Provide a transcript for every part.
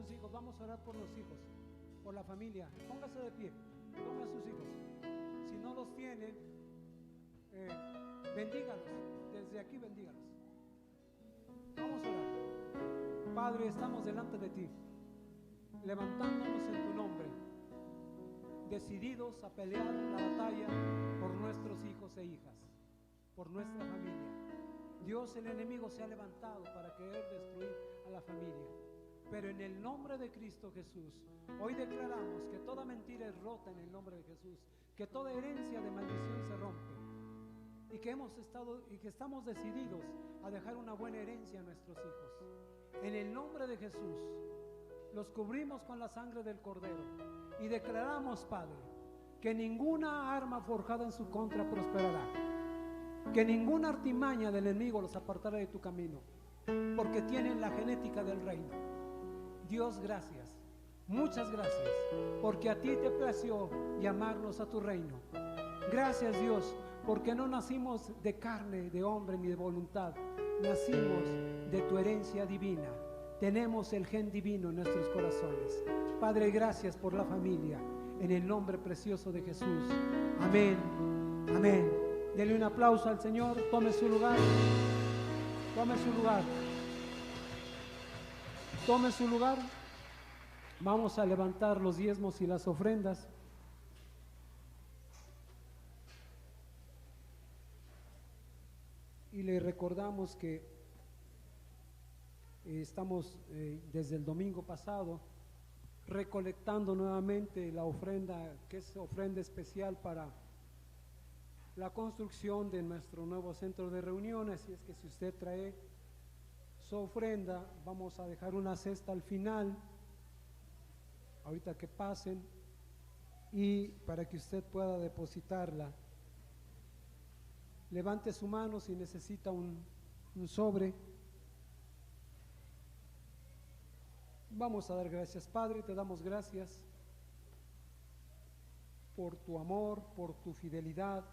sus hijos. Vamos a orar por los hijos, por la familia. Póngase de pie, tome a sus hijos. Si no los tiene, bendígalos. Desde aquí bendígalos. Vamos a orar. Padre, estamos delante de ti, levantándonos en tu nombre, decididos a pelear la batalla por nuestros hijos e hijas, por nuestra familia. Dios, el enemigo se ha levantado para querer destruir a la familia, pero en el nombre de Cristo Jesús, hoy declaramos que toda mentira es rota en el nombre de Jesús, que toda herencia de maldición se rompe, y que estamos decididos a dejar una buena herencia a nuestros hijos. En el nombre de Jesús, los cubrimos con la sangre del Cordero y declaramos, Padre, que ninguna arma forjada en su contra prosperará, que ninguna artimaña del enemigo los apartará de tu camino, porque tienen la genética del reino. Dios, gracias, muchas gracias, porque a ti te plació llamarnos a tu reino. Gracias, Dios, porque no nacimos de carne, de hombre ni de voluntad, nacimos de tu herencia divina. Tenemos el gen divino en nuestros corazones. Padre, gracias por la familia, en el nombre precioso de Jesús. Amén, amén. Dele un aplauso al Señor. Tome su lugar, tome su lugar, tome su lugar. Vamos a levantar los diezmos y las ofrendas. Y le recordamos que estamos desde el domingo pasado recolectando nuevamente la ofrenda, que es ofrenda especial para la construcción de nuestro nuevo centro de reuniones. Y es que si usted trae su ofrenda, vamos a dejar una cesta al final, ahorita que pasen, y para que usted pueda depositarla. Levante su mano si necesita un sobre. Vamos a dar gracias. Padre, te damos gracias por tu amor, por tu fidelidad,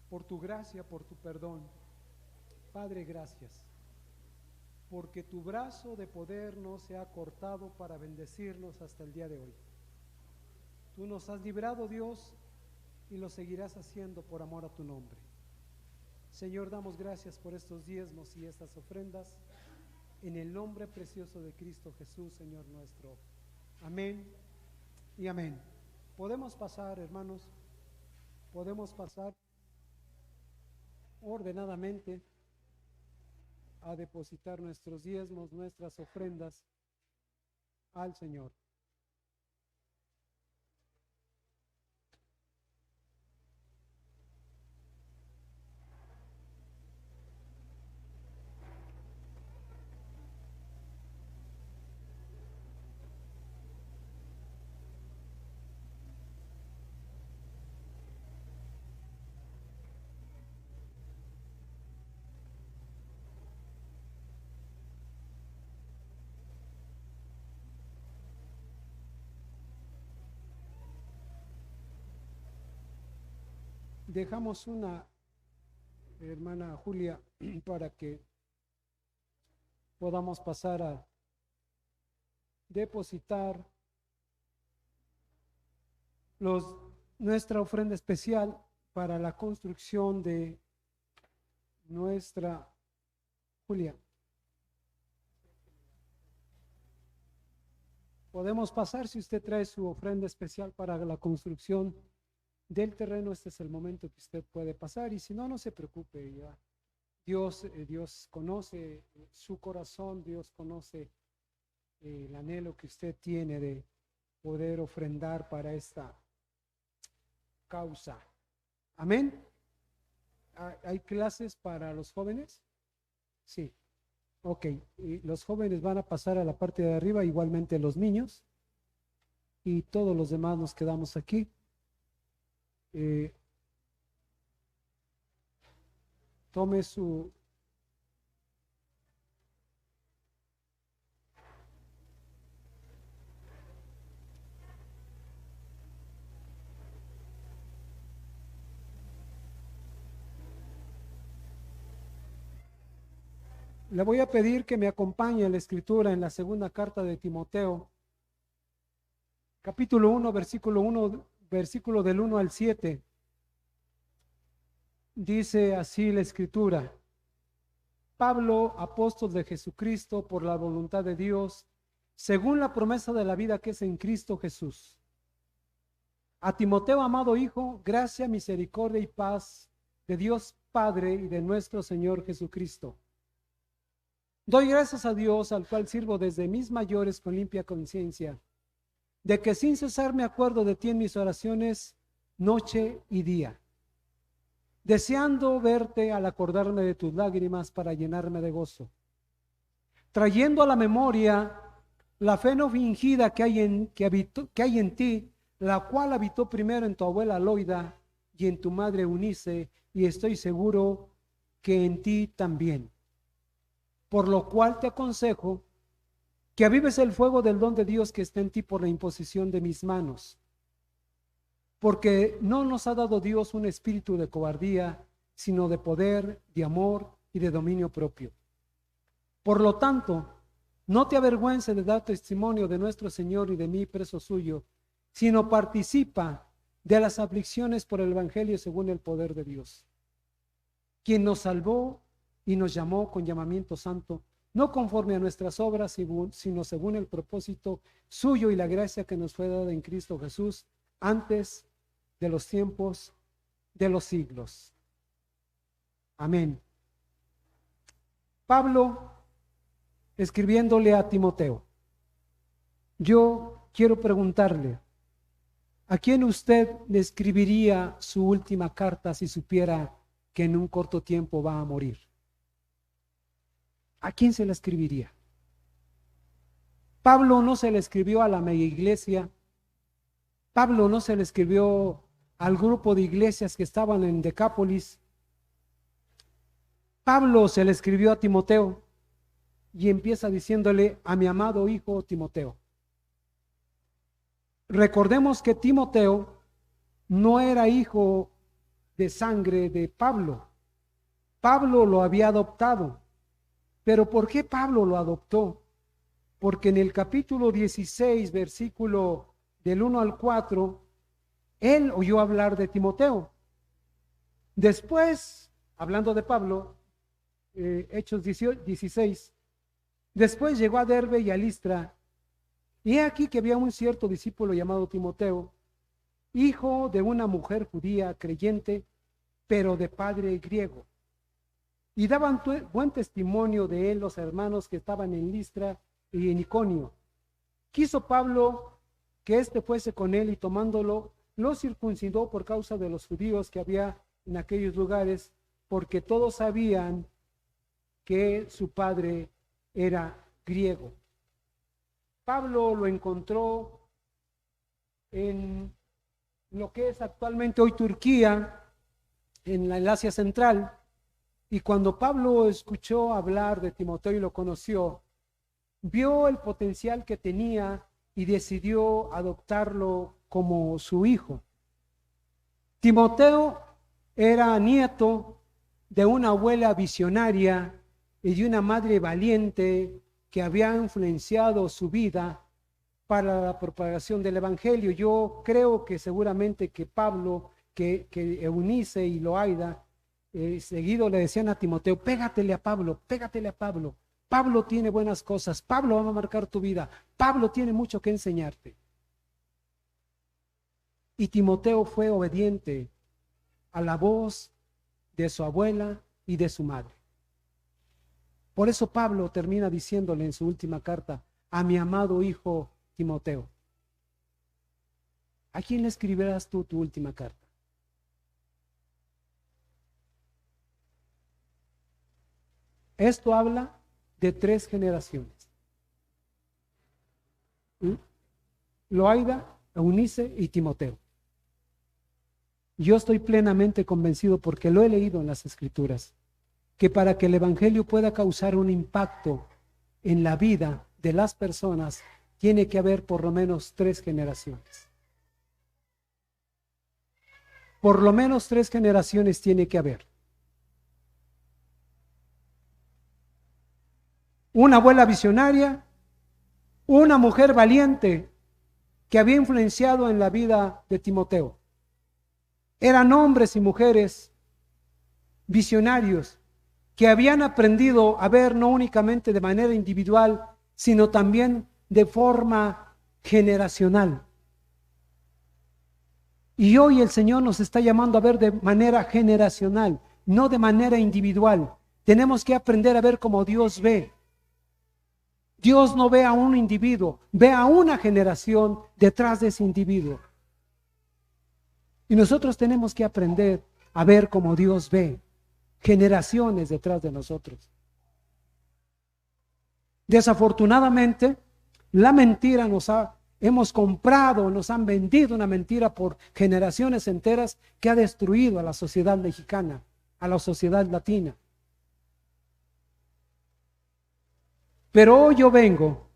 por tu gracia, por tu perdón. Padre, gracias, porque tu brazo de poder no se ha cortado para bendecirnos hasta el día de hoy. Tú nos has librado, Dios, y lo seguirás haciendo por amor a tu nombre. Señor, damos gracias por estos diezmos y estas ofrendas, en el nombre precioso de Cristo Jesús, Señor nuestro. Amén y amén. Podemos pasar, hermanos, podemos pasar ordenadamente a depositar nuestros diezmos, nuestras ofrendas al Señor. Dejamos una, hermana Julia, para que podamos pasar a depositar nuestra ofrenda especial para la construcción de nuestra Julia. Podemos pasar si usted trae su ofrenda especial para la construcción del terreno. Este es el momento que usted puede pasar, y si no, no se preocupe, ya Dios conoce su corazón, Dios conoce el anhelo que usted tiene de poder ofrendar para esta causa. Amén. ¿Hay clases para los jóvenes? Sí. Ok, y los jóvenes van a pasar a la parte de arriba, igualmente los niños, y todos los demás nos quedamos aquí. Tome su Le voy a pedir que me acompañe en la escritura en la segunda carta de Timoteo, capítulo 1, versículo del 1 al 7. Dice así la escritura: Pablo, apóstol de Jesucristo por la voluntad de Dios, según la promesa de la vida que es en Cristo Jesús. A Timoteo, amado hijo, gracia, misericordia y paz de Dios Padre y de nuestro Señor Jesucristo. Doy gracias a Dios, al cual sirvo desde mis mayores con limpia conciencia, de que sin cesar me acuerdo de ti en mis oraciones noche y día, deseando verte al acordarme de tus lágrimas para llenarme de gozo, trayendo a la memoria la fe no fingida que hay en ti, la cual habitó primero en tu abuela Loida y en tu madre Eunice, y estoy seguro que en ti también. Por lo cual te aconsejo que avives el fuego del don de Dios que está en ti por la imposición de mis manos. Porque no nos ha dado Dios un espíritu de cobardía, sino de poder, de amor y de dominio propio. Por lo tanto, no te avergüences de dar testimonio de nuestro Señor y de mí, preso suyo, sino participa de las aflicciones por el Evangelio según el poder de Dios, quien nos salvó y nos llamó con llamamiento santo, no conforme a nuestras obras, sino según el propósito suyo y la gracia que nos fue dada en Cristo Jesús antes de los tiempos de los siglos. Amén. Pablo, escribiéndole a Timoteo, yo quiero preguntarle, ¿a quién usted le escribiría su última carta si supiera que en un corto tiempo va a morir? ¿A quién se la escribiría? Pablo no se le escribió a la mega iglesia. Pablo no se le escribió al grupo de iglesias que estaban en Decápolis. Pablo se le escribió a Timoteo y empieza diciéndole: a mi amado hijo Timoteo. Recordemos que Timoteo no era hijo de sangre de Pablo. Pablo lo había adoptado. Pero ¿por qué Pablo lo adoptó? Porque en el capítulo 16, versículo del 1 al 4, él oyó hablar de Timoteo. Después, hablando de Pablo, Hechos 16, después llegó a Derbe y a Listra, y he aquí que había un cierto discípulo llamado Timoteo, hijo de una mujer judía creyente, pero de padre griego. Y daban buen testimonio de él los hermanos que estaban en Listra y en Iconio. Quiso Pablo que éste fuese con él, y tomándolo, lo circuncidó por causa de los judíos que había en aquellos lugares, porque todos sabían que su padre era griego. Pablo lo encontró en lo que es actualmente hoy Turquía, en el Asia Central. Y cuando Pablo escuchó hablar de Timoteo y lo conoció, vio el potencial que tenía y decidió adoptarlo como su hijo. Timoteo era nieto de una abuela visionaria y de una madre valiente que había influenciado su vida para la propagación del Evangelio. Yo creo que seguramente que Pablo, que Eunice y Loaida, seguido le decían a Timoteo: pégatele a Pablo, pégatele a Pablo. Pablo tiene buenas cosas, Pablo va a marcar tu vida, Pablo tiene mucho que enseñarte. Y Timoteo fue obediente a la voz de su abuela y de su madre. Por eso Pablo termina diciéndole en su última carta: a mi amado hijo Timoteo. ¿A quién le escribirás tú tu última carta? Esto habla de 3 generaciones. Loaida, Eunice y Timoteo. Yo estoy plenamente convencido, porque lo he leído en las Escrituras, que para que el Evangelio pueda causar un impacto en la vida de las personas, tiene que haber por lo menos 3 generaciones. Por lo menos 3 generaciones tiene que haber. una abuela visionaria, una mujer valiente que había influenciado en la vida de Timoteo. Eran hombres y mujeres visionarios que habían aprendido a ver no únicamente de manera individual, sino también de forma generacional. Y hoy el Señor nos está llamando a ver de manera generacional, no de manera individual. Tenemos que aprender a ver como Dios ve. Dios no ve a un individuo, ve a una generación detrás de ese individuo. Y nosotros tenemos que aprender a ver como Dios ve, generaciones detrás de nosotros. Desafortunadamente, la mentira hemos comprado, nos han vendido una mentira por generaciones enteras que ha destruido a la sociedad mexicana, a la sociedad latina. Pero hoy yo vengo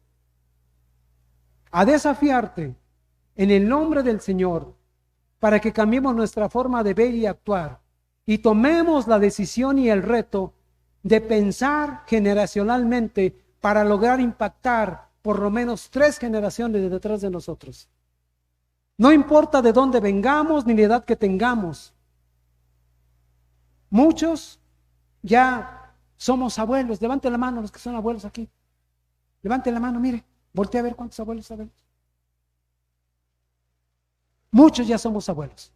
a desafiarte en el nombre del Señor para que cambiemos nuestra forma de ver y actuar y tomemos la decisión y el reto de pensar generacionalmente para lograr impactar por lo menos 3 generaciones detrás de nosotros. No importa de dónde vengamos ni la edad que tengamos. Muchos ya somos abuelos. Levanten la mano los que son abuelos aquí. Levanten la mano, mire, voltea a ver cuántos abuelos sabemos. Muchos ya somos abuelos.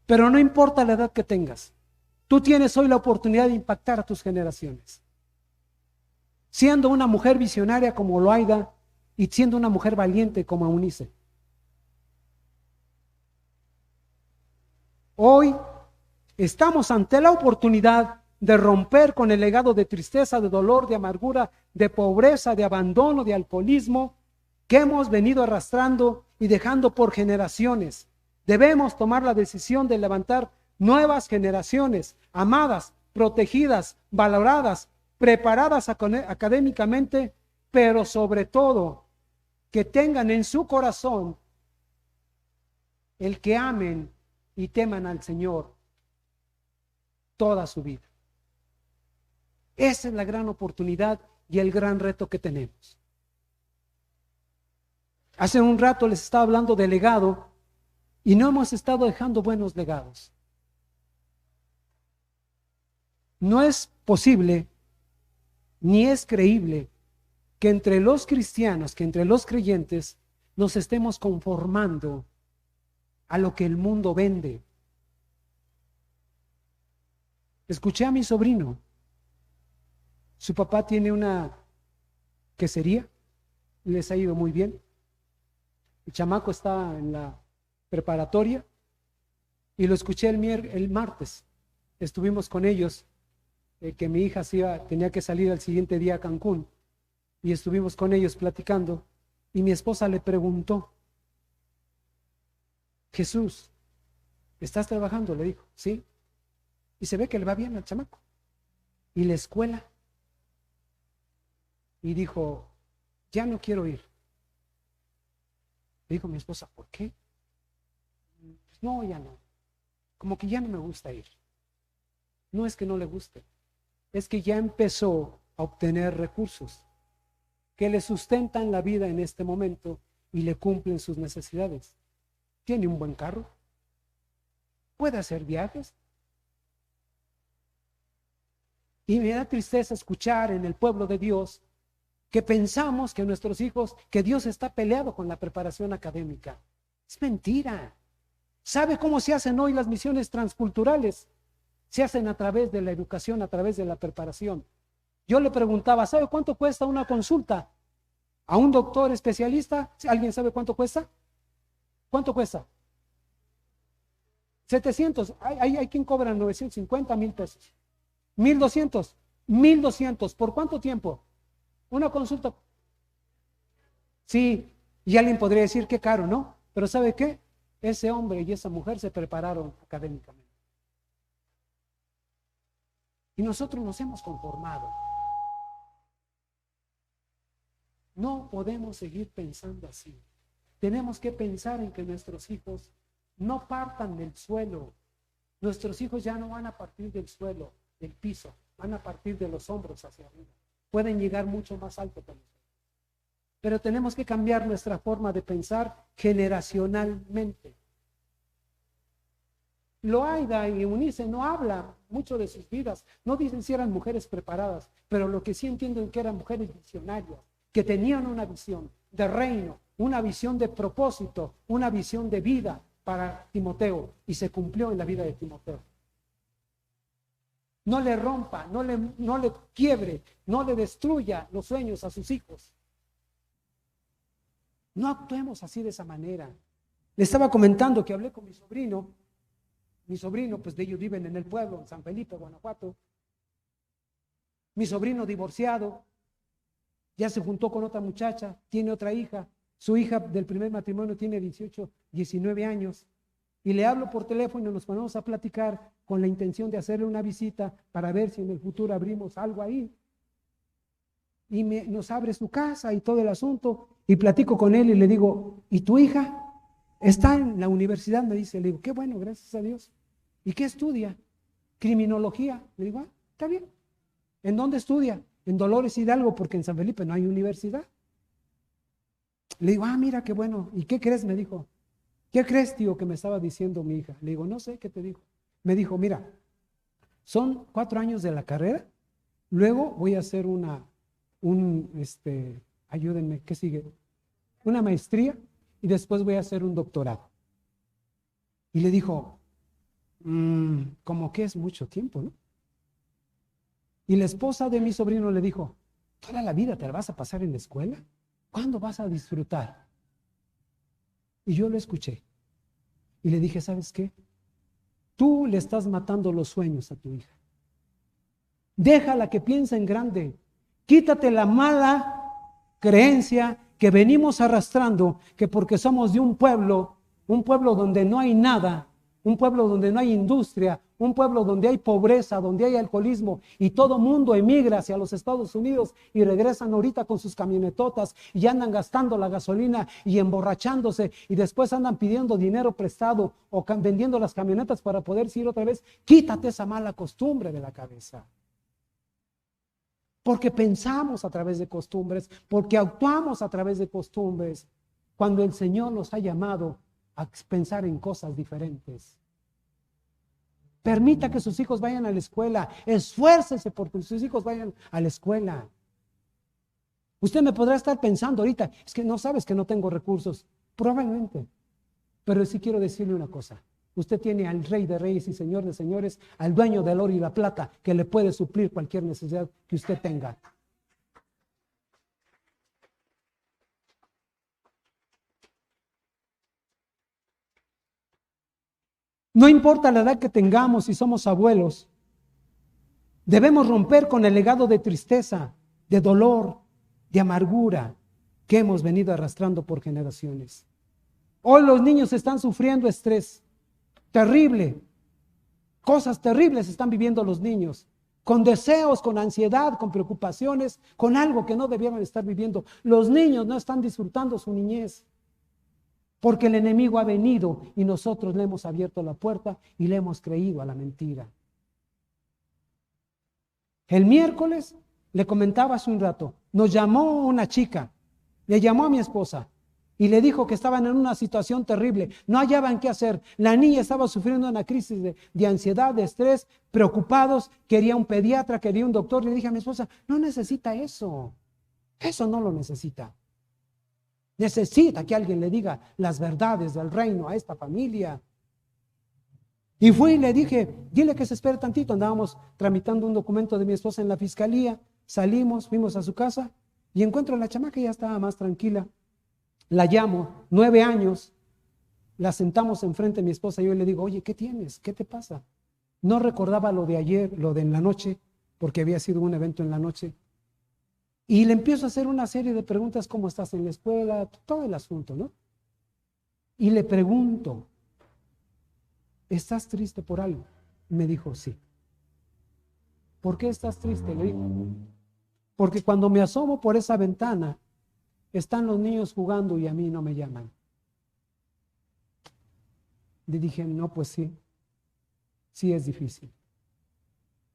Pero no importa la edad que tengas. Tú tienes hoy la oportunidad de impactar a tus generaciones. Siendo una mujer visionaria como Loaida y siendo una mujer valiente como Eunice. Hoy estamos ante la oportunidad de romper con el legado de tristeza, de dolor, de amargura, de pobreza, de abandono, de alcoholismo que hemos venido arrastrando y dejando por generaciones. Debemos tomar la decisión de levantar nuevas generaciones, amadas, protegidas, valoradas, preparadas académicamente, pero sobre todo que tengan en su corazón el que amen y teman al Señor toda su vida. Esa es la gran oportunidad y el gran reto que tenemos. Hace un rato les estaba hablando de legado y no hemos estado dejando buenos legados. No es posible ni es creíble que entre los cristianos, que entre los creyentes nos estemos conformando a lo que el mundo vende. Escuché a mi sobrino. Su papá tiene una quesería, les ha ido muy bien. El chamaco está en la preparatoria y lo escuché el martes. Estuvimos con ellos, que mi hija tenía que salir al siguiente día a Cancún y estuvimos con ellos platicando y mi esposa le preguntó, Jesús, ¿estás trabajando? Le dijo, sí. Y se ve que le va bien al chamaco. ¿Y la escuela? Y dijo, ya no quiero ir. Le dijo mi esposa, ¿por qué? Pues no, ya no. Como que ya no me gusta ir. No es que no le guste, es que ya empezó a obtener recursos que le sustentan la vida en este momento y le cumplen sus necesidades. Tiene un buen carro, puede hacer viajes. Y me da tristeza escuchar en el pueblo de Dios que pensamos que nuestros hijos, que Dios está peleado con la preparación académica. Es mentira. ¿Sabe cómo se hacen hoy las misiones transculturales? Se hacen a través de la educación, a través de la preparación. Yo le preguntaba, ¿sabe cuánto cuesta una consulta a un doctor especialista? ¿Alguien sabe cuánto cuesta? ¿Cuánto cuesta? 700. Hay quien cobra 950, 1,000 pesos. 1,200. 1,200. ¿Por cuánto tiempo? Una consulta. Sí, y alguien podría decir qué caro, ¿no? Pero ¿sabe qué? Ese hombre y esa mujer se prepararon académicamente. Y nosotros nos hemos conformado. No podemos seguir pensando así. Tenemos que pensar en que nuestros hijos no partan del suelo. Nuestros hijos ya no van a partir del suelo, del piso, van a partir de los hombros hacia arriba. pueden llegar mucho más alto que nosotros. Pero tenemos que cambiar nuestra forma de pensar generacionalmente. Loaida y Eunice no hablan mucho de sus vidas, no dicen si eran mujeres preparadas, pero lo que sí entienden que eran mujeres visionarias, que tenían una visión de reino, una visión de propósito, una visión de vida para Timoteo, y se cumplió en la vida de Timoteo. No le rompa, no le quiebre, no le destruya los sueños a sus hijos. No actuemos así de esa manera. Le estaba comentando que hablé con mi sobrino, pues de ellos viven en el pueblo, en San Felipe, Guanajuato. Mi sobrino divorciado, ya se juntó con otra muchacha, tiene otra hija. Su hija del primer matrimonio tiene 18, 19 años. Y le hablo por teléfono y nos ponemos a platicar con la intención de hacerle una visita para ver si en el futuro abrimos algo ahí. Y nos abre su casa y todo el asunto. Y platico con él y le digo, ¿y tu hija? Está en la universidad, me dice. Le digo, qué bueno, gracias a Dios. ¿Y qué estudia? Criminología. Le digo, está bien. ¿En dónde estudia? En Dolores Hidalgo, porque en San Felipe no hay universidad. Le digo, mira, qué bueno. ¿Y qué crees? Me dijo. ¿Qué crees, tío, que me estaba diciendo mi hija? Le digo, no sé, ¿qué te dijo? Me dijo, mira, son 4 años de la carrera, luego voy a hacer ayúdenme, ¿qué sigue? Una maestría y después voy a hacer un doctorado. Y le dijo, como que es mucho tiempo, ¿no? Y la esposa de mi sobrino le dijo, ¿toda la vida te la vas a pasar en la escuela? ¿Cuándo vas a disfrutar? Y yo lo escuché. Y le dije, ¿sabes qué? Tú le estás matando los sueños a tu hija. Déjala que piense en grande. Quítate la mala creencia que venimos arrastrando, que porque somos de un pueblo donde no hay nada, un pueblo donde no hay industria, un pueblo donde hay pobreza, donde hay alcoholismo, y todo mundo emigra hacia los Estados Unidos y regresan ahorita con sus camionetotas y andan gastando la gasolina y emborrachándose, y después andan pidiendo dinero prestado o vendiendo las camionetas para poder ir otra vez. Quítate esa mala costumbre de la cabeza. Porque pensamos a través de costumbres, porque actuamos a través de costumbres, cuando el Señor nos ha llamado a pensar en cosas diferentes. Permita que sus hijos vayan a la escuela, esfuércese porque sus hijos vayan a la escuela. Usted me podrá estar pensando ahorita, es que no sabes que no tengo recursos, probablemente, pero sí quiero decirle una cosa. Usted tiene al Rey de Reyes y Señor de Señores, al dueño del oro y la plata, que le puede suplir cualquier necesidad que usted tenga. No importa la edad que tengamos, si somos abuelos, debemos romper con el legado de tristeza, de dolor, de amargura que hemos venido arrastrando por generaciones. Hoy los niños están sufriendo estrés terrible. Cosas terribles están viviendo los niños, con deseos, con ansiedad, con preocupaciones, con algo que no debieran estar viviendo. Los niños no están disfrutando su niñez, porque el enemigo ha venido y nosotros le hemos abierto la puerta y le hemos creído a la mentira. El miércoles, le comentaba hace un rato, nos llamó una chica, le llamó a mi esposa y le dijo que estaban en una situación terrible, no hallaban qué hacer. La niña estaba sufriendo una crisis de ansiedad, de estrés, preocupados, quería un pediatra, quería un doctor. Le dije a mi esposa, no necesita eso no lo necesita. Necesita que alguien le diga las verdades del reino a esta familia. Y fui y le dije, dile que se espere tantito. Andábamos tramitando un documento de mi esposa en la fiscalía, salimos, fuimos a su casa y encuentro a la chamaca y ya estaba más tranquila. La llamo, 9 años, la sentamos enfrente de mi esposa y yo le digo, oye, ¿qué tienes? ¿Qué te pasa? No recordaba lo de ayer, lo de en la noche, porque había sido un evento en la noche. Y le empiezo a hacer una serie de preguntas, ¿cómo estás en la escuela? Todo el asunto, ¿no? Y le pregunto, ¿estás triste por algo? Me dijo, sí. ¿Por qué estás triste? Le digo, porque cuando me asomo por esa ventana, están los niños jugando y a mí no me llaman. Le dije, no, pues sí es difícil.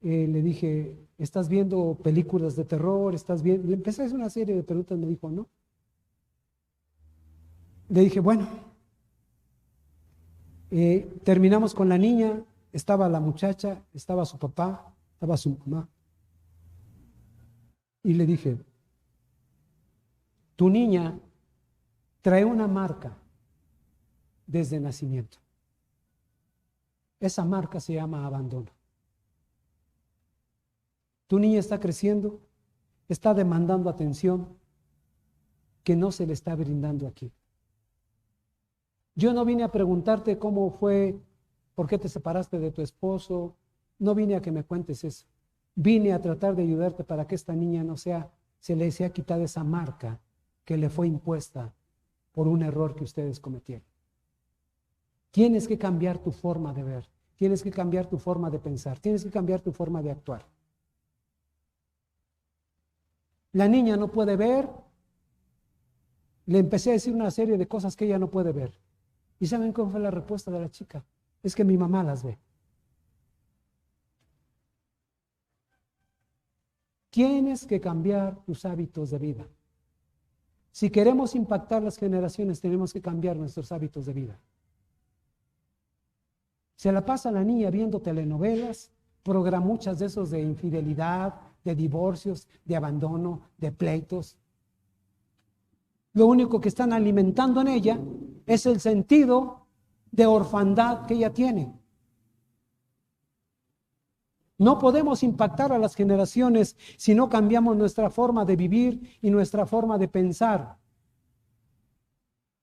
Le dije, ¿estás viendo películas de terror? ¿Estás viendo? Le empecé a hacer una serie de preguntas, me dijo, no. Le dije, bueno, terminamos con la niña, estaba la muchacha, estaba su papá, estaba su mamá. Y le dije, tu niña trae una marca desde nacimiento. Esa marca se llama abandono. Tu niña está creciendo, está demandando atención que no se le está brindando aquí. Yo no vine a preguntarte cómo fue, por qué te separaste de tu esposo, no vine a que me cuentes eso. Vine a tratar de ayudarte para que esta niña no se le sea quitada esa marca que le fue impuesta por un error que ustedes cometieron. Tienes que cambiar tu forma de ver, tienes que cambiar tu forma de pensar, tienes que cambiar tu forma de actuar. La niña no puede ver, le empecé a decir una serie de cosas que ella no puede ver. ¿Y saben cómo fue la respuesta de la chica? Es que mi mamá las ve. Tienes que cambiar tus hábitos de vida. Si queremos impactar las generaciones, tenemos que cambiar nuestros hábitos de vida. Se la pasa la niña viendo telenovelas, programuchas de esos de infidelidad, de divorcios, de abandono, de pleitos. Lo único que están alimentando en ella es el sentido de orfandad que ella tiene. No podemos impactar a las generaciones si no cambiamos nuestra forma de vivir y nuestra forma de pensar.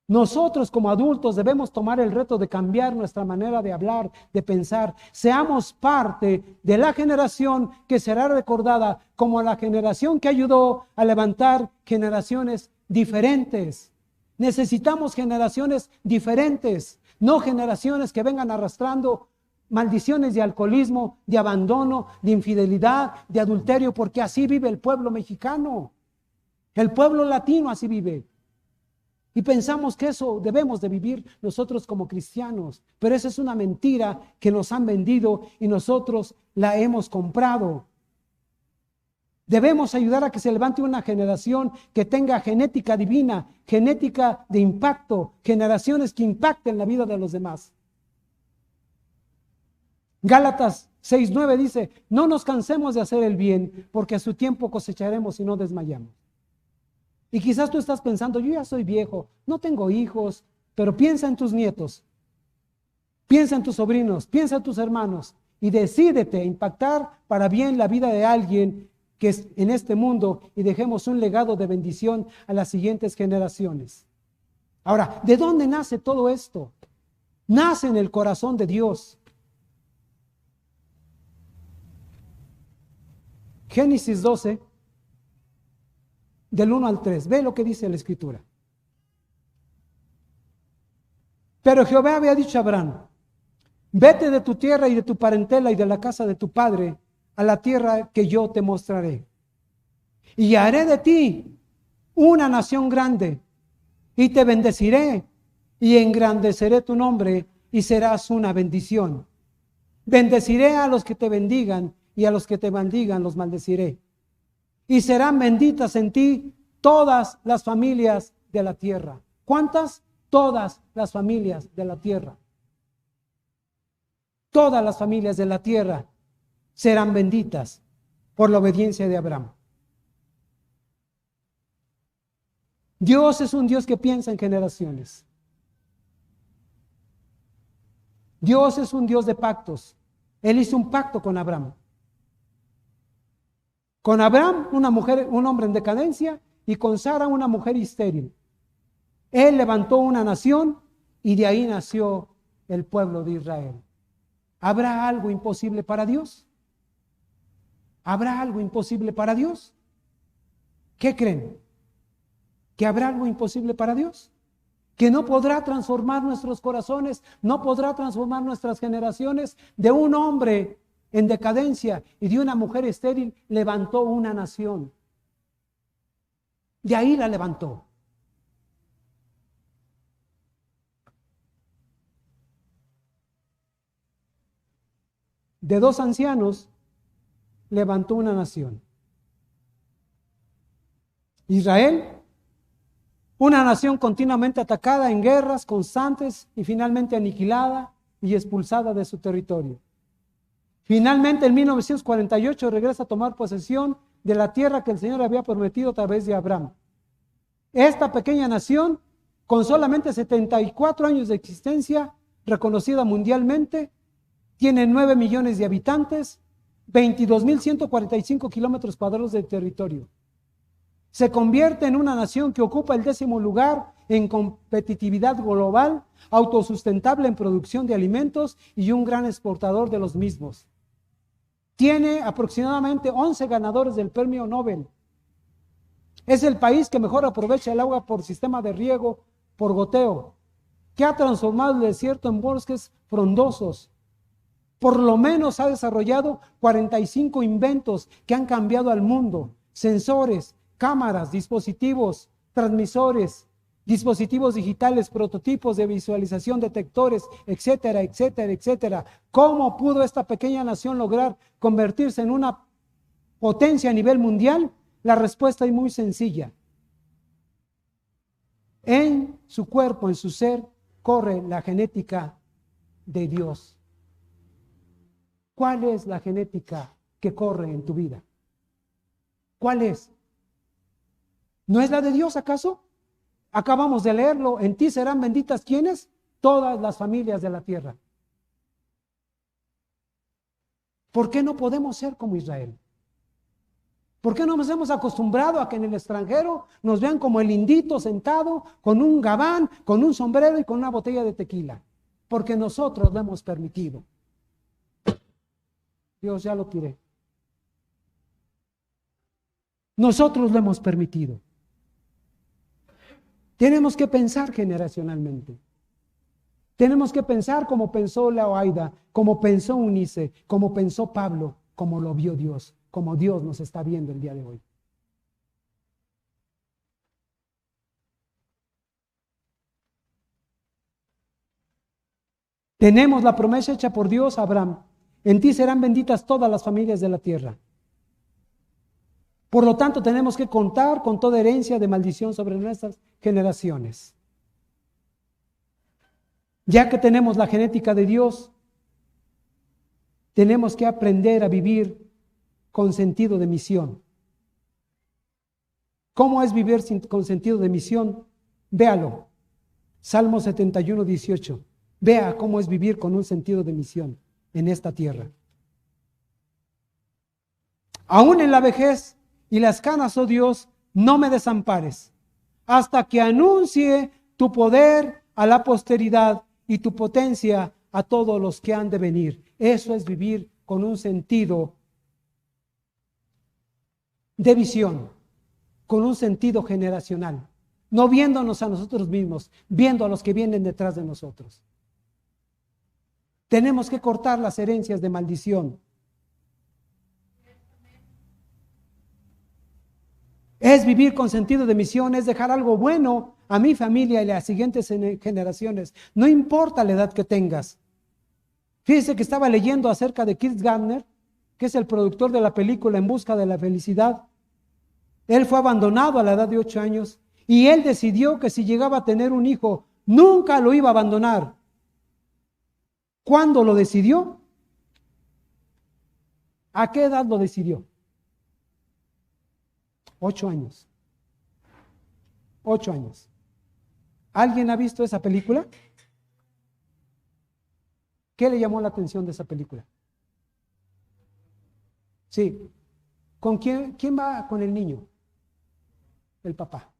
Nosotros como adultos debemos tomar el reto de cambiar nuestra manera de hablar, de pensar. Seamos parte de la generación que será recordada como la generación que ayudó a levantar generaciones diferentes. Necesitamos generaciones diferentes, no generaciones que vengan arrastrando maldiciones de alcoholismo, de abandono, de infidelidad, de adulterio, porque así vive el pueblo mexicano. El pueblo latino así vive. Y pensamos que eso debemos de vivir nosotros como cristianos, pero esa es una mentira que nos han vendido y nosotros la hemos comprado. Debemos ayudar a que se levante una generación que tenga genética divina, genética de impacto, generaciones que impacten la vida de los demás. Gálatas 6:9 dice, no nos cansemos de hacer el bien, porque a su tiempo cosecharemos y no desmayamos. Y quizás tú estás pensando, yo ya soy viejo, no tengo hijos, pero piensa en tus nietos, piensa en tus sobrinos, piensa en tus hermanos y decídete a impactar para bien la vida de alguien que es en este mundo y dejemos un legado de bendición a las siguientes generaciones. Ahora, ¿de dónde nace todo esto? Nace en el corazón de Dios. Génesis 12, del 1 al 3. Ve lo que dice la Escritura. Pero Jehová había dicho a Abraham, vete de tu tierra y de tu parentela y de la casa de tu padre a la tierra que yo te mostraré. Y haré de ti una nación grande y te bendeciré y engrandeceré tu nombre y serás una bendición. Bendeciré a los que te bendigan y a los que te maldigan los maldeciré. Y serán benditas en ti todas las familias de la tierra. ¿Cuántas? Todas las familias de la tierra. Todas las familias de la tierra serán benditas por la obediencia de Abraham. Dios es un Dios que piensa en generaciones. Dios es un Dios de pactos. Él hizo un pacto con Abraham. Con Abraham, un hombre en decadencia, y con Sara, una mujer estéril. Él levantó una nación y de ahí nació el pueblo de Israel. ¿Habrá algo imposible para Dios? ¿Habrá algo imposible para Dios? ¿Qué creen? ¿Que habrá algo imposible para Dios? ¿Que no podrá transformar nuestros corazones, no podrá transformar nuestras generaciones? De un hombre en decadencia y de una mujer estéril levantó una nación. De ahí la levantó. De dos ancianos levantó una nación. Israel, una nación continuamente atacada en guerras constantes y finalmente aniquilada y expulsada de su territorio. Finalmente, en 1948 regresa a tomar posesión de la tierra que el Señor había prometido a través de Abraham. Esta pequeña nación, con solamente 74 años de existencia, reconocida mundialmente, tiene 9 millones de habitantes, 22.145 kilómetros cuadrados de territorio. Se convierte en una nación que ocupa el 10º lugar en competitividad global, autosustentable en producción de alimentos y un gran exportador de los mismos. Tiene aproximadamente 11 ganadores del premio Nobel. Es el país que mejor aprovecha el agua por sistema de riego por goteo, que ha transformado el desierto en bosques frondosos. Por lo menos ha desarrollado 45 inventos que han cambiado al mundo: sensores, cámaras, dispositivos, transmisores, dispositivos digitales, prototipos de visualización, detectores, etcétera, etcétera, etcétera. ¿Cómo pudo esta pequeña nación lograr convertirse en una potencia a nivel mundial? La respuesta es muy sencilla. En su cuerpo, en su ser, corre la genética de Dios. ¿Cuál es la genética que corre en tu vida? ¿Cuál es? ¿No es la de Dios acaso? Acabamos de leerlo. En ti serán benditas, ¿quiénes? Todas las familias de la tierra. ¿Por qué no podemos ser como Israel? ¿Por qué no nos hemos acostumbrado a que en el extranjero nos vean como el indito sentado con un gabán, con un sombrero y con una botella de tequila? Porque nosotros lo hemos permitido. Dios, ya lo tiré. Nosotros lo hemos permitido. Tenemos que pensar generacionalmente. Tenemos que pensar como pensó Laoaida, como pensó Unice, como pensó Pablo, como lo vio Dios, como Dios nos está viendo el día de hoy. Tenemos la promesa hecha por Dios a Abraham: en ti serán benditas todas las familias de la tierra. Por lo tanto, tenemos que contar con toda herencia de maldición sobre nuestras generaciones. Ya que tenemos la genética de Dios, tenemos que aprender a vivir con sentido de misión. ¿Cómo es vivir con sentido de misión? Véalo. Salmo 71, 18. Vea cómo es vivir con un sentido de misión en esta tierra. Aún en la vejez y las canas, oh Dios, no me desampares, hasta que anuncie tu poder a la posteridad y tu potencia a todos los que han de venir. Eso es vivir con un sentido de visión, con un sentido generacional, no viéndonos a nosotros mismos, viendo a los que vienen detrás de nosotros. Tenemos que cortar las herencias de maldición. Es vivir con sentido de misión, es dejar algo bueno a mi familia y las siguientes generaciones. No importa la edad que tengas. Fíjese que estaba leyendo acerca de Keith Gardner, que es el productor de la película En busca de la felicidad. Él fue abandonado a la edad de 8 años y él decidió que si llegaba a tener un hijo, nunca lo iba a abandonar. ¿Cuándo lo decidió? ¿A qué edad lo decidió? 8 años. 8 años. ¿Alguien ha visto esa película? ¿Qué le llamó la atención de esa película? Sí. ¿Con quién va con el niño? El papá.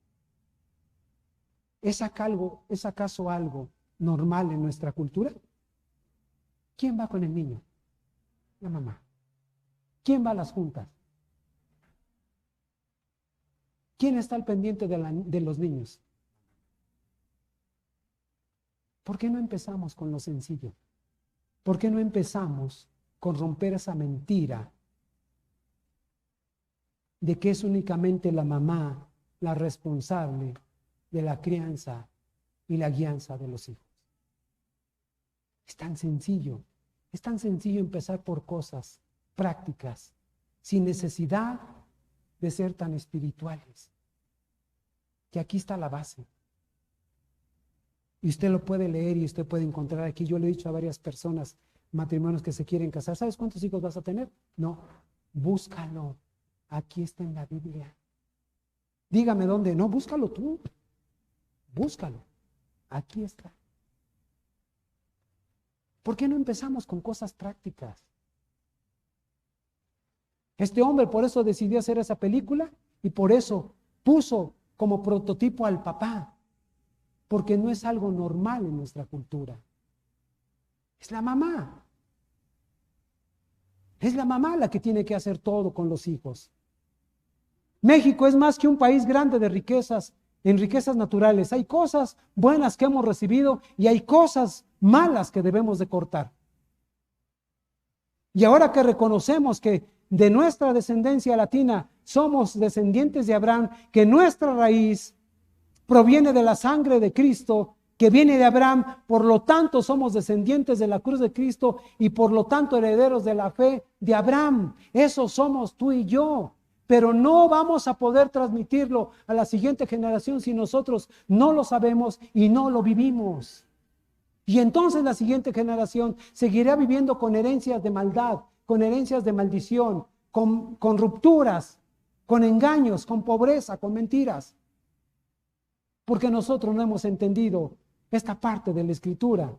¿Es acaso algo normal en nuestra cultura? ¿Quién va con el niño? La mamá. ¿Quién va a las juntas? ¿Quién está al pendiente de los niños? ¿Por qué no empezamos con lo sencillo? ¿Por qué no empezamos con romper esa mentira de que es únicamente la mamá la responsable de la crianza y la guianza de los hijos? Es tan sencillo empezar por cosas prácticas, sin necesidad de ser tan espirituales. Que aquí está la base. Y usted lo puede leer y usted puede encontrar aquí. Yo le he dicho a varias personas, matrimonios que se quieren casar, ¿sabes cuántos hijos vas a tener? No, búscalo. Aquí está en la Biblia. Dígame dónde. No, búscalo tú. Búscalo. Aquí está. ¿Por qué no empezamos con cosas prácticas? Este hombre por eso decidió hacer esa película y por eso puso como prototipo al papá, porque no es algo normal en nuestra cultura. Es la mamá. Es la mamá la que tiene que hacer todo con los hijos. México es más que un país grande de riquezas, en riquezas naturales. Hay cosas buenas que hemos recibido y hay cosas malas que debemos de cortar. Y ahora que reconocemos que de nuestra descendencia latina somos descendientes de Abraham, que nuestra raíz proviene de la sangre de Cristo, que viene de Abraham, por lo tanto somos descendientes de la cruz de Cristo y por lo tanto herederos de la fe de Abraham. Eso somos tú y yo. Pero no vamos a poder transmitirlo a la siguiente generación si nosotros no lo sabemos y no lo vivimos. Y entonces la siguiente generación seguirá viviendo con herencias de maldad, con herencias de maldición, con rupturas, con engaños, con pobreza, con mentiras. Porque nosotros no hemos entendido esta parte de la Escritura.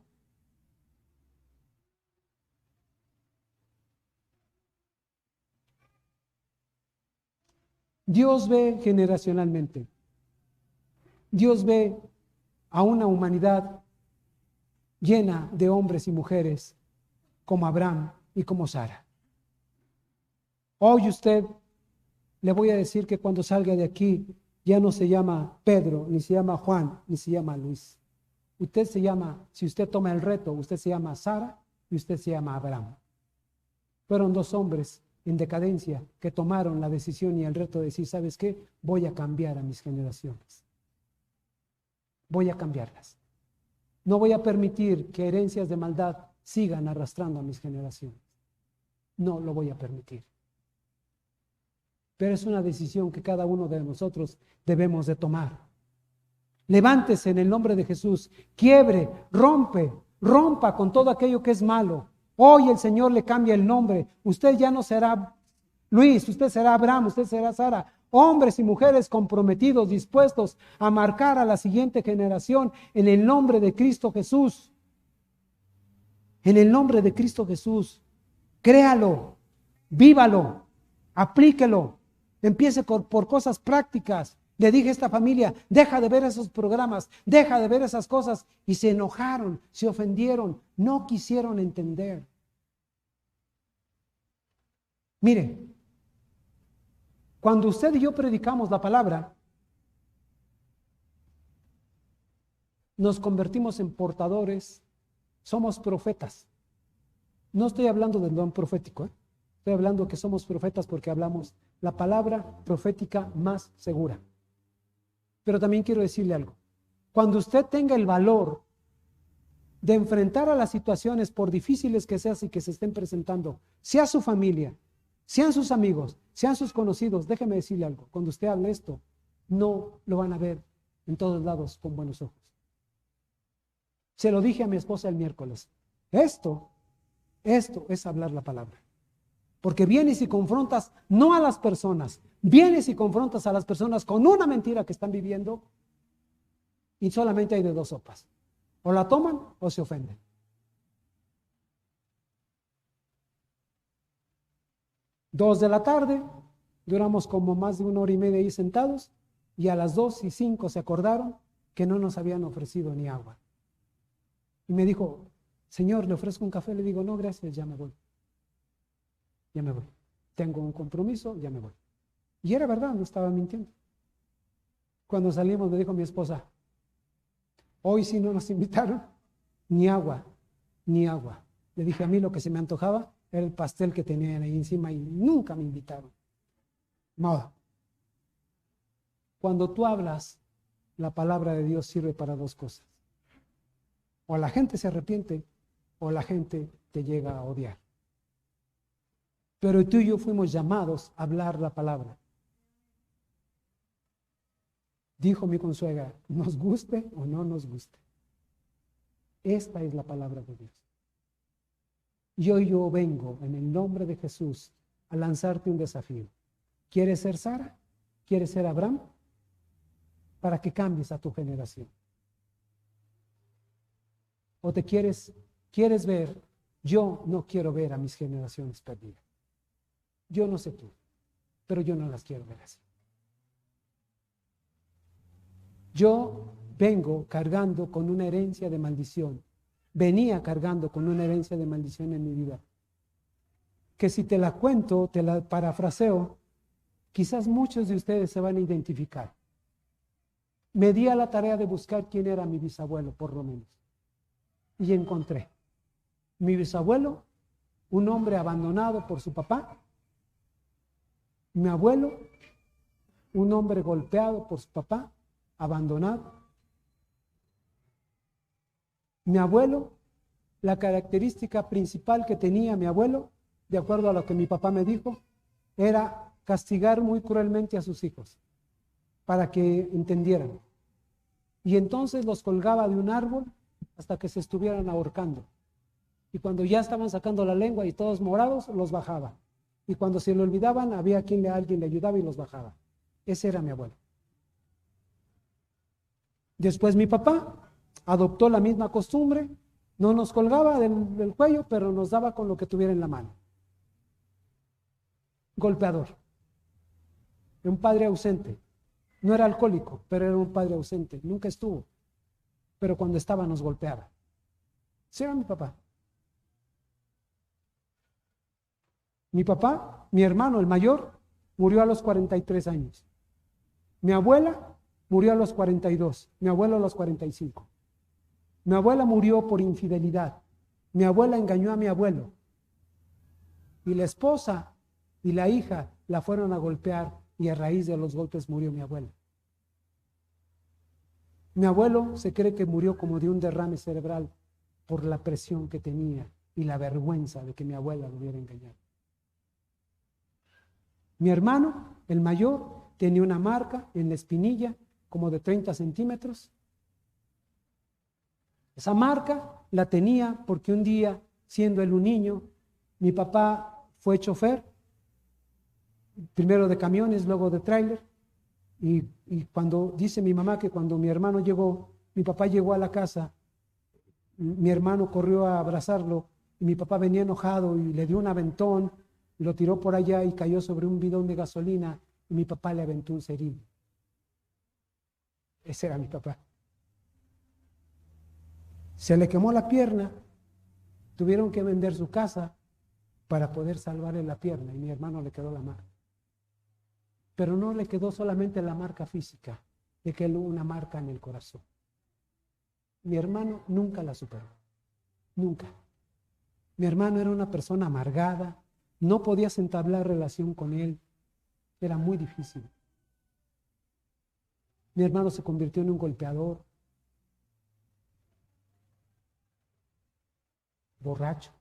Dios ve generacionalmente. Dios ve a una humanidad llena de hombres y mujeres como Abraham y como Sara. Hoy usted, le voy a decir que cuando salga de aquí ya no se llama Pedro, ni se llama Juan, ni se llama Luis. Usted se llama, si usted toma el reto, usted se llama Sara y usted se llama Abraham. Fueron dos hombres en decadencia que tomaron la decisión y el reto de decir, ¿sabes qué? Voy a cambiar a mis generaciones. Voy a cambiarlas. No voy a permitir que herencias de maldad sigan arrastrando a mis generaciones. No lo voy a permitir. Pero es una decisión que cada uno de nosotros debemos de tomar. Levántese en el nombre de Jesús, quiebre, rompa con todo aquello que es malo. Hoy el Señor le cambia el nombre. Usted ya no será Luis, usted será Abraham, usted será Sara. Hombres y mujeres comprometidos, dispuestos a marcar a la siguiente generación en el nombre de Cristo Jesús. En el nombre de Cristo Jesús. Créalo, vívalo, aplíquelo. Empiece por cosas prácticas. Le dije a esta familia, deja de ver esos programas, deja de ver esas cosas. Y se enojaron, se ofendieron, no quisieron entender. Mire, cuando usted y yo predicamos la palabra, nos convertimos en portadores, somos profetas. No estoy hablando del don profético, estoy hablando que somos profetas porque hablamos la palabra profética más segura. Pero también quiero decirle algo. Cuando usted tenga el valor de enfrentar a las situaciones, por difíciles que sean y que se estén presentando, sea su familia, sean sus amigos, sean sus conocidos, déjeme decirle algo. Cuando usted hable esto, no lo van a ver en todos lados con buenos ojos. Se lo dije a mi esposa el miércoles. Esto es hablar la palabra. Porque vienes y confrontas no a las personas, vienes y confrontas a las personas con una mentira que están viviendo y solamente hay de dos sopas. O la toman o se ofenden. Dos de la tarde, duramos como más de 1 hora y media ahí sentados y a las 2:05 se acordaron que no nos habían ofrecido ni agua. Y me dijo, Señor, ¿le ofrezco un café? Le digo, no, gracias, ya me voy. Ya me voy. Tengo un compromiso, ya me voy. Y era verdad, no estaba mintiendo. Cuando salimos me dijo mi esposa, hoy sí no nos invitaron, ni agua, ni agua. Le dije, a mí lo que se me antojaba era el pastel que tenían ahí encima y nunca me invitaron. Nada. Cuando tú hablas, la palabra de Dios sirve para dos cosas. O la gente se arrepiente o la gente te llega a odiar. Pero tú y yo fuimos llamados a hablar la palabra. Dijo mi consuegra, nos guste o no nos guste. Esta es la palabra de Dios. Yo vengo en el nombre de Jesús a lanzarte un desafío. ¿Quieres ser Sara? ¿Quieres ser Abraham? Para que cambies a tu generación. ¿O te quieres ver? Yo no quiero ver a mis generaciones perdidas. Yo no sé tú, pero yo no las quiero ver así. Yo vengo cargando con una herencia de maldición. Venía cargando con una herencia de maldición en mi vida. Que si te la cuento, te la parafraseo, quizás muchos de ustedes se van a identificar. Me di a la tarea de buscar quién era mi bisabuelo, por lo menos. Y encontré. Mi bisabuelo, un hombre abandonado por su papá. Mi abuelo, un hombre golpeado por su papá, abandonado. Mi abuelo, la característica principal que tenía mi abuelo, de acuerdo a lo que mi papá me dijo, era castigar muy cruelmente a sus hijos para que entendieran. Y entonces los colgaba de un árbol hasta que se estuvieran ahorcando. Y cuando ya estaban sacando la lengua y todos morados, los bajaba. Y cuando se le olvidaban, había alguien le ayudaba y los bajaba. Ese era mi abuelo. Después mi papá adoptó la misma costumbre, no nos colgaba del cuello, pero nos daba con lo que tuviera en la mano. Golpeador. Un padre ausente. No era alcohólico, pero era un padre ausente. Nunca estuvo. Pero cuando estaba nos golpeaba. Ese era mi papá. Mi papá, mi hermano, el mayor, murió a los 43 años. Mi abuela murió a los 42. Mi abuelo a los 45. Mi abuela murió por infidelidad. Mi abuela engañó a mi abuelo. Y la esposa y la hija la fueron a golpear y a raíz de los golpes murió mi abuela. Mi abuelo se cree que murió como de un derrame cerebral por la presión que tenía y la vergüenza de que mi abuela lo hubiera engañado. Mi hermano, el mayor, tenía una marca en la espinilla como de 30 centímetros. Esa marca la tenía porque un día, siendo él un niño, mi papá fue chofer, primero de camiones, luego de tráiler, y cuando dice mi mamá que cuando mi hermano llegó, mi papá llegó a la casa, mi hermano corrió a abrazarlo, y mi papá venía enojado y le dio un aventón, y lo tiró por allá y cayó sobre un bidón de gasolina, y mi papá le aventó un cerillo. Ese era mi papá. Se le quemó la pierna, tuvieron que vender su casa para poder salvarle la pierna y mi hermano le quedó la marca. Pero no le quedó solamente la marca física, le quedó una marca en el corazón. Mi hermano nunca la superó, nunca. Mi hermano era una persona amargada, no podías entablar relación con él, era muy difícil. Mi hermano se convirtió en un golpeador, borracho.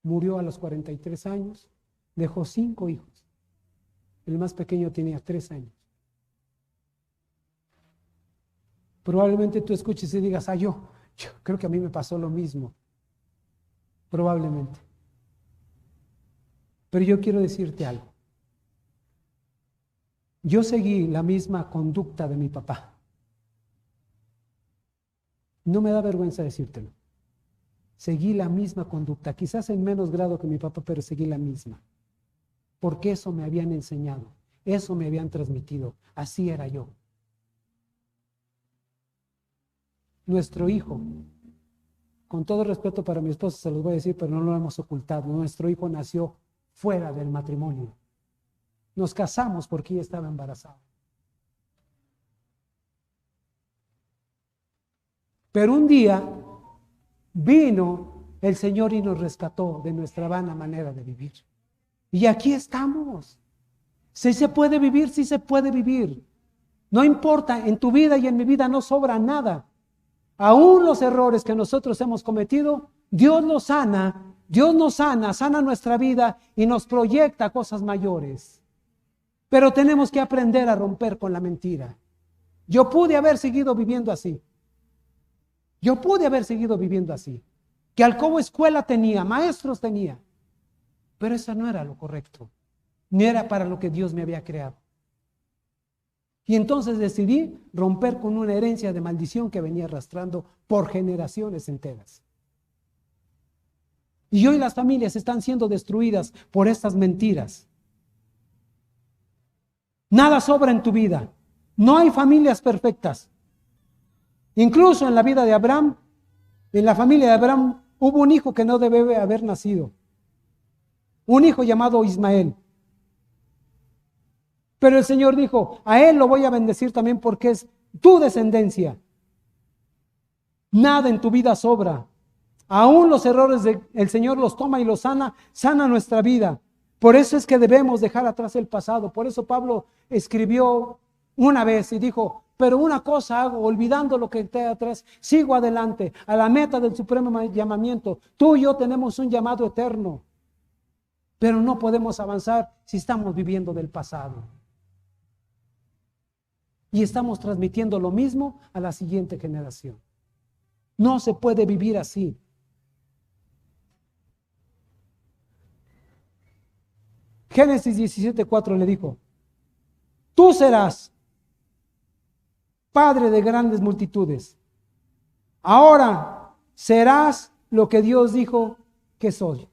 Murió a los 43 años, dejó 5 hijos. El más pequeño tenía 3 años. Probablemente tú escuches y digas, yo creo que a mí me pasó lo mismo. Probablemente. Pero yo quiero decirte algo. Yo seguí la misma conducta de mi papá. No me da vergüenza decírtelo. Seguí la misma conducta, quizás en menos grado que mi papá, pero seguí la misma. Porque eso me habían enseñado, eso me habían transmitido, así era yo. Nuestro hijo, con todo respeto para mi esposa, se los voy a decir, pero no lo hemos ocultado, nuestro hijo nació fuera del matrimonio. Nos casamos porque ella estaba embarazada. Pero un día vino el Señor y nos rescató de nuestra vana manera de vivir. Y aquí estamos. Si se puede vivir, sí se puede vivir. No importa, en tu vida y en mi vida no sobra nada. Aún los errores que nosotros hemos cometido, Dios nos sana, sana nuestra vida y nos proyecta a cosas mayores. Pero tenemos que aprender a romper con la mentira. Yo pude haber seguido viviendo así. Que al cabo escuela tenía, maestros tenía. Pero eso no era lo correcto. Ni era para lo que Dios me había creado. Y entonces decidí romper con una herencia de maldición que venía arrastrando por generaciones enteras. Y hoy las familias están siendo destruidas por estas mentiras. Nada sobra en tu vida. No hay familias perfectas. Incluso en la vida de Abraham, en la familia de Abraham, hubo un hijo que no debe haber nacido. Un hijo llamado Ismael. Pero el Señor dijo, a él lo voy a bendecir también porque es tu descendencia. Nada en tu vida sobra. Aún los errores el Señor los toma y los sana nuestra vida. Por eso es que debemos dejar atrás el pasado. Por eso Pablo escribió una vez y dijo, pero una cosa hago, olvidando lo que está atrás, sigo adelante, a la meta del supremo llamamiento. Tú y yo tenemos un llamado eterno, pero no podemos avanzar si estamos viviendo del pasado. Y estamos transmitiendo lo mismo a la siguiente generación. No se puede vivir así. Génesis 17:4 le dijo, tú serás padre de grandes multitudes. Ahora serás lo que Dios dijo que soy.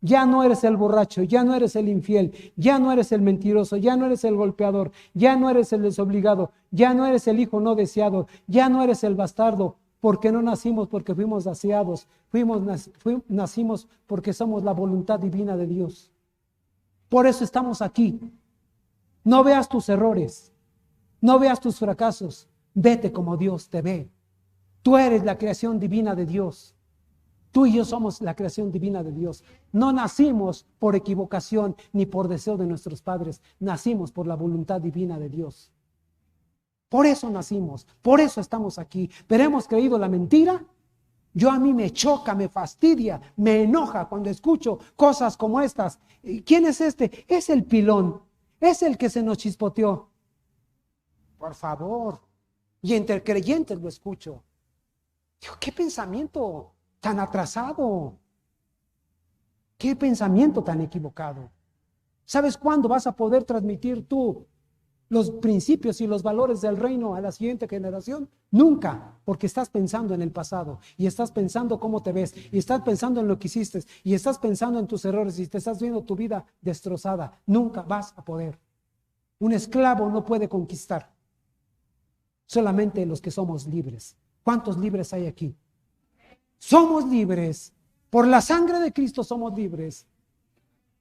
Ya no eres el borracho, ya no eres el infiel, ya no eres el mentiroso, ya no eres el golpeador, ya no eres el desobligado, ya no eres el hijo no deseado, ya no eres el bastardo, porque no nacimos porque fuimos deseados, nacimos porque somos la voluntad divina de Dios. Por eso estamos aquí. No veas tus errores, no veas tus fracasos, vete como Dios te ve. Tú eres la creación divina de Dios. Tú y yo somos la creación divina de Dios. No nacimos por equivocación ni por deseo de nuestros padres. Nacimos por la voluntad divina de Dios. Por eso nacimos, por eso estamos aquí. Pero hemos creído la mentira. A mí me choca, me fastidia, me enoja cuando escucho cosas como estas. ¿Quién es este? Es el pilón, es el que se nos chispoteó. Por favor. Y entre creyentes lo escucho. Digo, ¿qué pensamiento tan atrasado? ¿Qué pensamiento tan equivocado? ¿Sabes cuándo vas a poder transmitir tú los principios y los valores del reino a la siguiente generación? Nunca, porque estás pensando en el pasado y estás pensando cómo te ves y estás pensando en lo que hiciste y estás pensando en tus errores y te estás viendo tu vida destrozada. Nunca vas a poder. Un esclavo no puede conquistar. Solamente los que somos libres. ¿Cuántos libres hay aquí? Somos libres. Por la sangre de Cristo somos libres.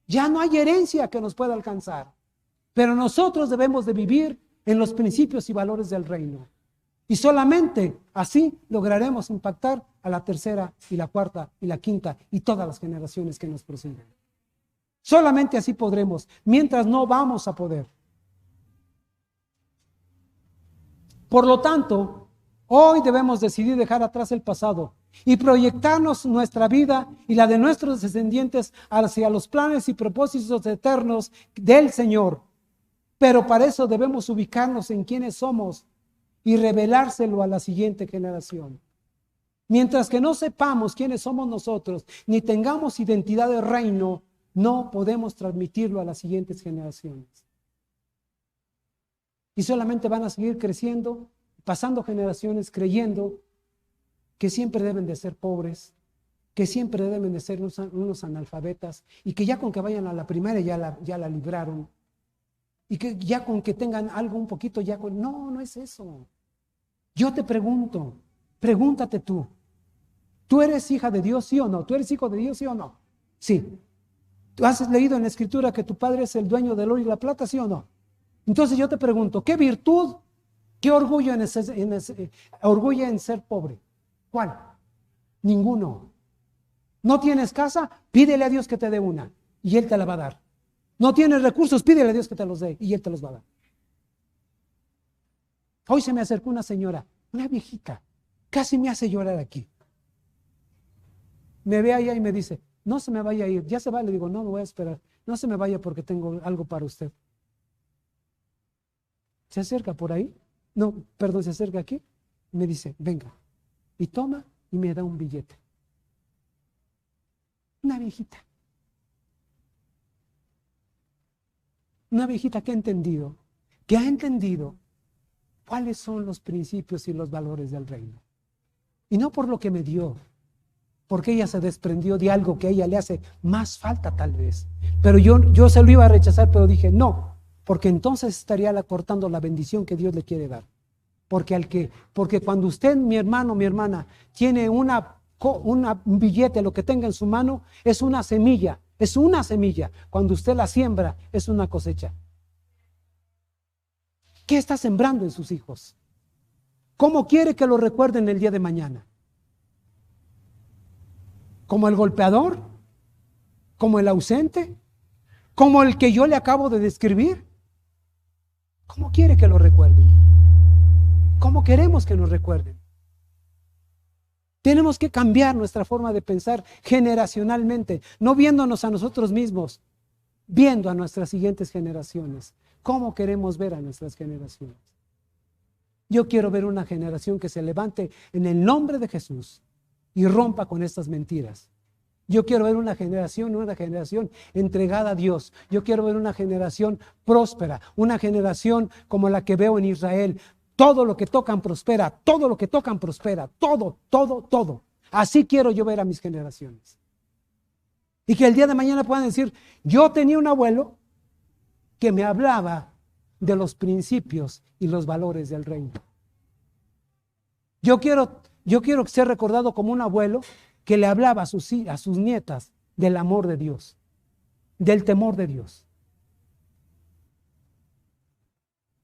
Ya no hay herencia que nos pueda alcanzar. Pero nosotros debemos de vivir en los principios y valores del reino. Y solamente así lograremos impactar a la tercera y la cuarta y la quinta y todas las generaciones que nos prosiguen. Solamente así podremos, mientras no vamos a poder. Por lo tanto, hoy debemos decidir dejar atrás el pasado y proyectarnos nuestra vida y la de nuestros descendientes hacia los planes y propósitos eternos del Señor. Pero para eso debemos ubicarnos en quiénes somos y revelárselo a la siguiente generación. Mientras que no sepamos quiénes somos nosotros, ni tengamos identidad de reino, no podemos transmitirlo a las siguientes generaciones. Y solamente van a seguir creciendo, pasando generaciones creyendo que siempre deben de ser pobres, que siempre deben de ser unos analfabetas y que ya con que vayan a la primaria ya la libraron. Y que ya con que tengan algo un poquito ya con... No es eso. Yo te pregunto, pregúntate tú. ¿Tú eres hija de Dios, sí o no? ¿Tú eres hijo de Dios, sí o no? Sí. ¿Tú has leído en la Escritura que tu padre es el dueño del oro y la plata, sí o no? Entonces yo te pregunto, ¿qué virtud, qué orgullo orgullo en ser pobre? ¿Cuál? Ninguno. ¿No tienes casa? Pídele a Dios que te dé una y Él te la va a dar. ¿No tienes recursos? Pídele a Dios que te los dé y Él te los va a dar. Hoy se me acercó una señora, una viejita, casi me hace llorar aquí. me ve allá y me dice, no se me vaya a ir, ya se va. Le digo, no, me voy a esperar, no se me vaya porque tengo algo para usted. Se acerca por ahí, no, perdón, se acerca aquí, me dice, venga, y toma y me da un billete. Una viejita que ha entendido cuáles son los principios y los valores del reino. Y no por lo que me dio, porque ella se desprendió de algo que a ella le hace más falta tal vez. Pero yo se lo iba a rechazar, pero dije no, porque entonces estaría cortando la bendición que Dios le quiere dar. Porque cuando usted, mi hermano, mi hermana, tiene un billete, lo que tenga en su mano, es una semilla. Es una semilla. Cuando usted la siembra, es una cosecha. ¿Qué está sembrando en sus hijos? ¿Cómo quiere que lo recuerden el día de mañana? ¿Como el golpeador? ¿Como el ausente? ¿Como el que yo le acabo de describir? ¿Cómo quiere que lo recuerden? ¿Cómo queremos que nos recuerden? Tenemos que cambiar nuestra forma de pensar generacionalmente, no viéndonos a nosotros mismos, viendo a nuestras siguientes generaciones. ¿Cómo queremos ver a nuestras generaciones? Yo quiero ver una generación que se levante en el nombre de Jesús y rompa con estas mentiras. Yo quiero ver una generación entregada a Dios. Yo quiero ver una generación próspera, una generación como la que veo en Israel. Todo lo que tocan prospera, todo lo que tocan prospera, todo, todo, todo. Así quiero yo ver a mis generaciones. Y que el día de mañana puedan decir, yo tenía un abuelo que me hablaba de los principios y los valores del reino. Yo quiero ser recordado como un abuelo que le hablaba a sus nietas del amor de Dios, del temor de Dios.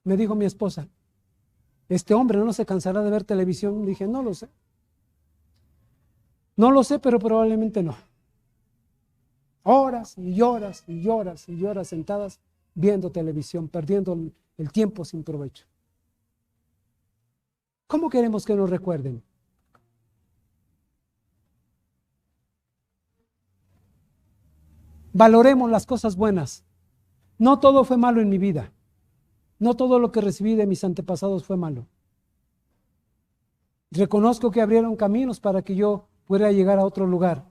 Me dijo mi esposa, este hombre no se cansará de ver televisión. Dije, no lo sé. No lo sé, pero probablemente no. Horas y horas y horas y horas sentadas viendo televisión, perdiendo el tiempo sin provecho. ¿Cómo queremos que nos recuerden? Valoremos las cosas buenas. No todo fue malo en mi vida. No todo lo que recibí de mis antepasados fue malo. Reconozco que abrieron caminos para que yo pudiera llegar a otro lugar.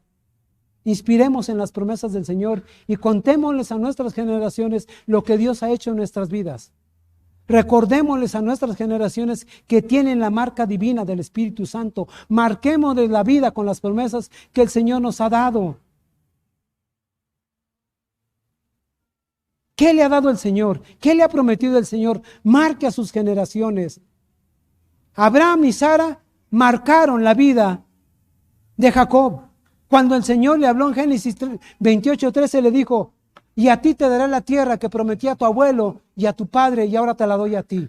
Inspiremos en las promesas del Señor y contémosles a nuestras generaciones lo que Dios ha hecho en nuestras vidas. Recordémosles a nuestras generaciones que tienen la marca divina del Espíritu Santo. Marquémosles la vida con las promesas que el Señor nos ha dado. ¿Qué le ha dado el Señor? ¿Qué le ha prometido el Señor? Marque a sus generaciones. Abraham y Sara marcaron la vida de Jacob. Cuando el Señor le habló en Génesis 28:13, le dijo, y a ti te daré la tierra que prometí a tu abuelo y a tu padre, y ahora te la doy a ti.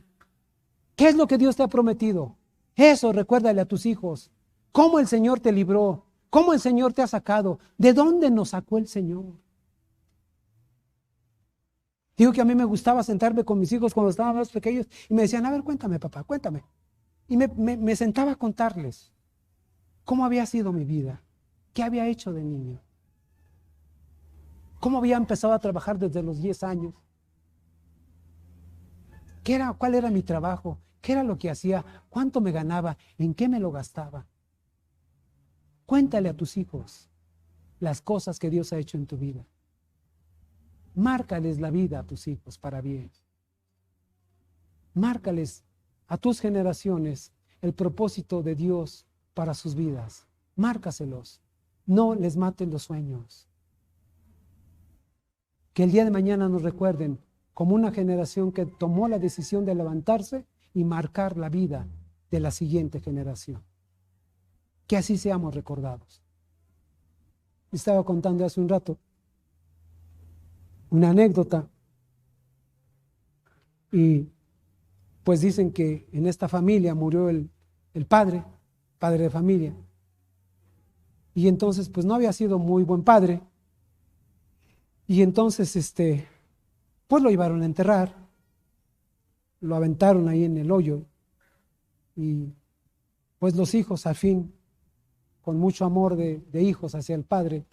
¿Qué es lo que Dios te ha prometido? Eso recuérdale a tus hijos. ¿Cómo el Señor te libró? ¿Cómo el Señor te ha sacado? ¿De dónde nos sacó el Señor? Digo que a mí me gustaba sentarme con mis hijos cuando estaban más pequeños y me decían, a ver, cuéntame, papá, cuéntame. Y me sentaba a contarles cómo había sido mi vida, qué había hecho de niño, cómo había empezado a trabajar desde los 10 años, cuál era mi trabajo, qué era lo que hacía, cuánto me ganaba, en qué me lo gastaba. Cuéntale a tus hijos las cosas que Dios ha hecho en tu vida. Márcales la vida a tus hijos para bien. Márcales a tus generaciones el propósito de Dios para sus vidas. Márcaselos. No les maten los sueños. Que el día de mañana nos recuerden como una generación que tomó la decisión de levantarse y marcar la vida de la siguiente generación. Que así seamos recordados. Estaba contando hace un rato una anécdota y pues dicen que en esta familia murió el padre de familia, y entonces pues no había sido muy buen padre, y entonces pues lo llevaron a enterrar, lo aventaron ahí en el hoyo, y pues los hijos al fin con mucho amor de hijos hacia el padre,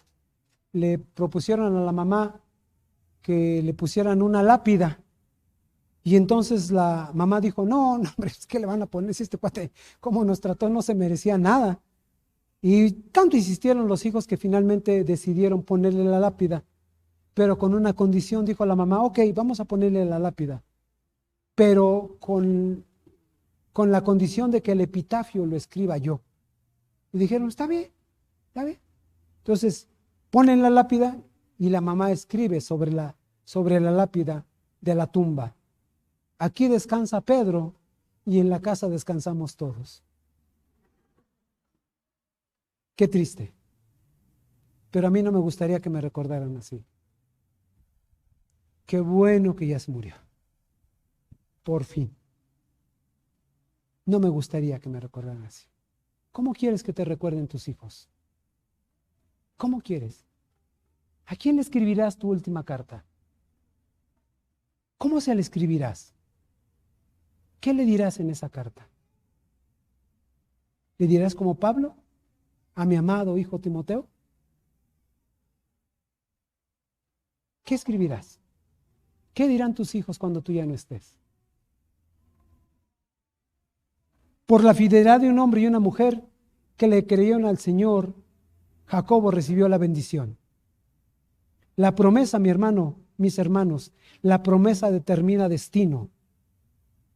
le propusieron a la mamá que le pusieran una lápida. Y entonces la mamá dijo, no, hombre, ¿qué le van a poner si este cuate, cómo nos trató, no se merecía nada? Y tanto insistieron los hijos que finalmente decidieron ponerle la lápida, pero con una condición, dijo la mamá, ok, vamos a ponerle la lápida, pero con la condición de que el epitafio lo escriba yo. Y dijeron, está bien, está bien. Entonces, ponen la lápida y la mamá escribe sobre la lápida de la tumba: aquí descansa Pedro y en la casa descansamos todos. Qué triste. Pero a mí no me gustaría que me recordaran así. Qué bueno que ya se murió. Por fin. No me gustaría que me recordaran así. ¿Cómo quieres que te recuerden tus hijos? ¿Cómo quieres? ¿A quién le escribirás tu última carta? ¿Cómo se la escribirás? ¿Qué le dirás en esa carta? ¿Le dirás como Pablo a mi amado hijo Timoteo? ¿Qué escribirás? ¿Qué dirán tus hijos cuando tú ya no estés? Por la fidelidad de un hombre y una mujer que le creyeron al Señor, Jacobo recibió la bendición. La promesa, mi hermano, mis hermanos, la promesa determina destino.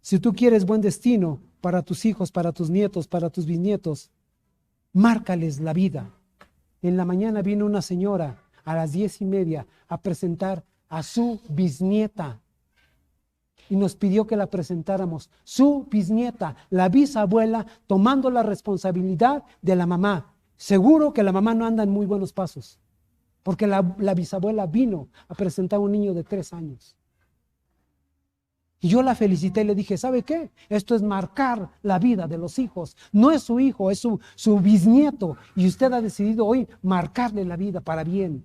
Si tú quieres buen destino para tus hijos, para tus nietos, para tus bisnietos, márcales la vida. En la mañana vino una señora a las 10:30 a presentar a su bisnieta y nos pidió que la presentáramos. Su bisnieta, la bisabuela, tomando la responsabilidad de la mamá. Seguro que la mamá no anda en muy buenos pasos, porque la bisabuela vino a presentar a un niño de 3 años. Y yo la felicité y le dije, ¿sabe qué? Esto es marcar la vida de los hijos. No es su hijo, es su bisnieto. Y usted ha decidido hoy marcarle la vida para bien.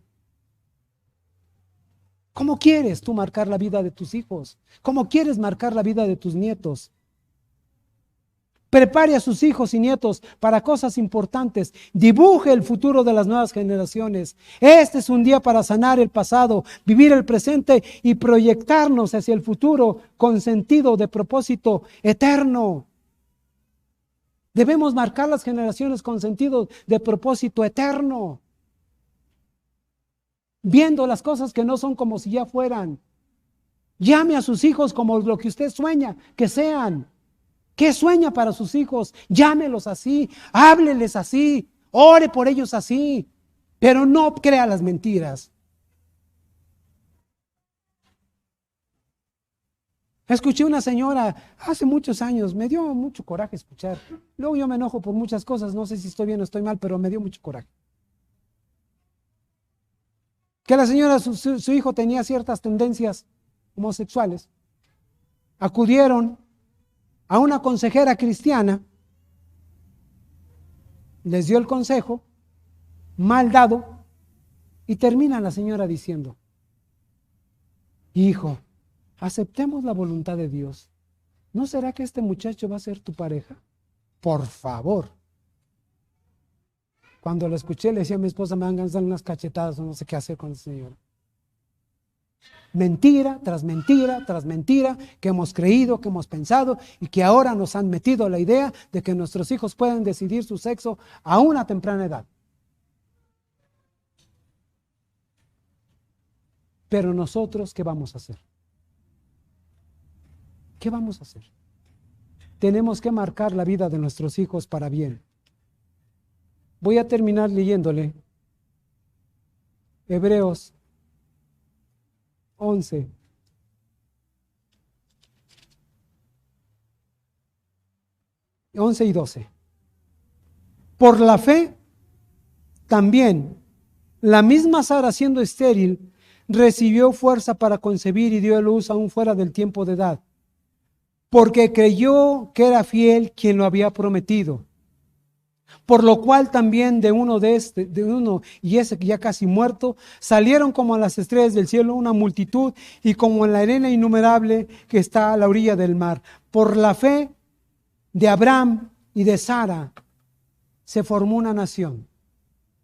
¿Cómo quieres tú marcar la vida de tus hijos? ¿Cómo quieres marcar la vida de tus nietos? Prepare a sus hijos y nietos para cosas importantes. Dibuje el futuro de las nuevas generaciones. Este es un día para sanar el pasado, vivir el presente y proyectarnos hacia el futuro con sentido de propósito eterno. Debemos marcar las generaciones con sentido de propósito eterno, viendo las cosas que no son como si ya fueran. Llame a sus hijos como lo que usted sueña que sean. ¿Qué sueña para sus hijos? Llámelos así, hábleles así, ore por ellos así, pero no crea las mentiras. Escuché una señora hace muchos años, me dio mucho coraje escuchar. Luego yo me enojo por muchas cosas, no sé si estoy bien o estoy mal, pero me dio mucho coraje. Que la señora, su hijo tenía ciertas tendencias homosexuales. Acudieron a una consejera cristiana, les dio el consejo, mal dado, y termina la señora diciendo, hijo, aceptemos la voluntad de Dios. ¿No será que este muchacho va a ser tu pareja? Por favor. Cuando lo escuché le decía a mi esposa, me van a ganar unas cachetadas o no sé qué hacer con esa señora. Mentira tras mentira tras mentira que hemos creído, que hemos pensado y que ahora nos han metido la idea de que nuestros hijos pueden decidir su sexo a una temprana edad. Pero nosotros, ¿qué vamos a hacer? ¿Qué vamos a hacer? Tenemos que marcar la vida de nuestros hijos para bien. Voy a terminar leyéndole Hebreos 11. Y 12. Por la fe, también, la misma Sara, siendo estéril, recibió fuerza para concebir y dio a luz aún fuera del tiempo de edad, porque creyó que era fiel quien lo había prometido. Por lo cual también de uno y ese que ya casi muerto, salieron como las estrellas del cielo una multitud y como en la arena innumerable que está a la orilla del mar. Por la fe de Abraham y de Sara, se formó una nación.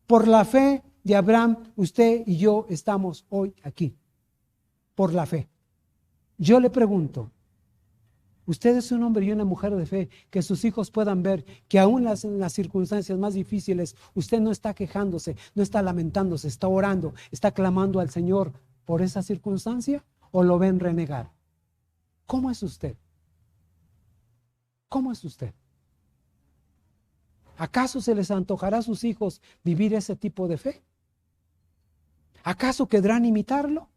Por la fe de Abraham, usted y yo estamos hoy aquí. Por la fe. Yo le pregunto, usted es un hombre y una mujer de fe, que sus hijos puedan ver que aún en las circunstancias más difíciles, usted no está quejándose, no está lamentándose, está orando, está clamando al Señor por esa circunstancia, o lo ven renegar. ¿Cómo es usted? ¿Cómo es usted? ¿Acaso se les antojará a sus hijos vivir ese tipo de fe? ¿Acaso querrán imitarlo?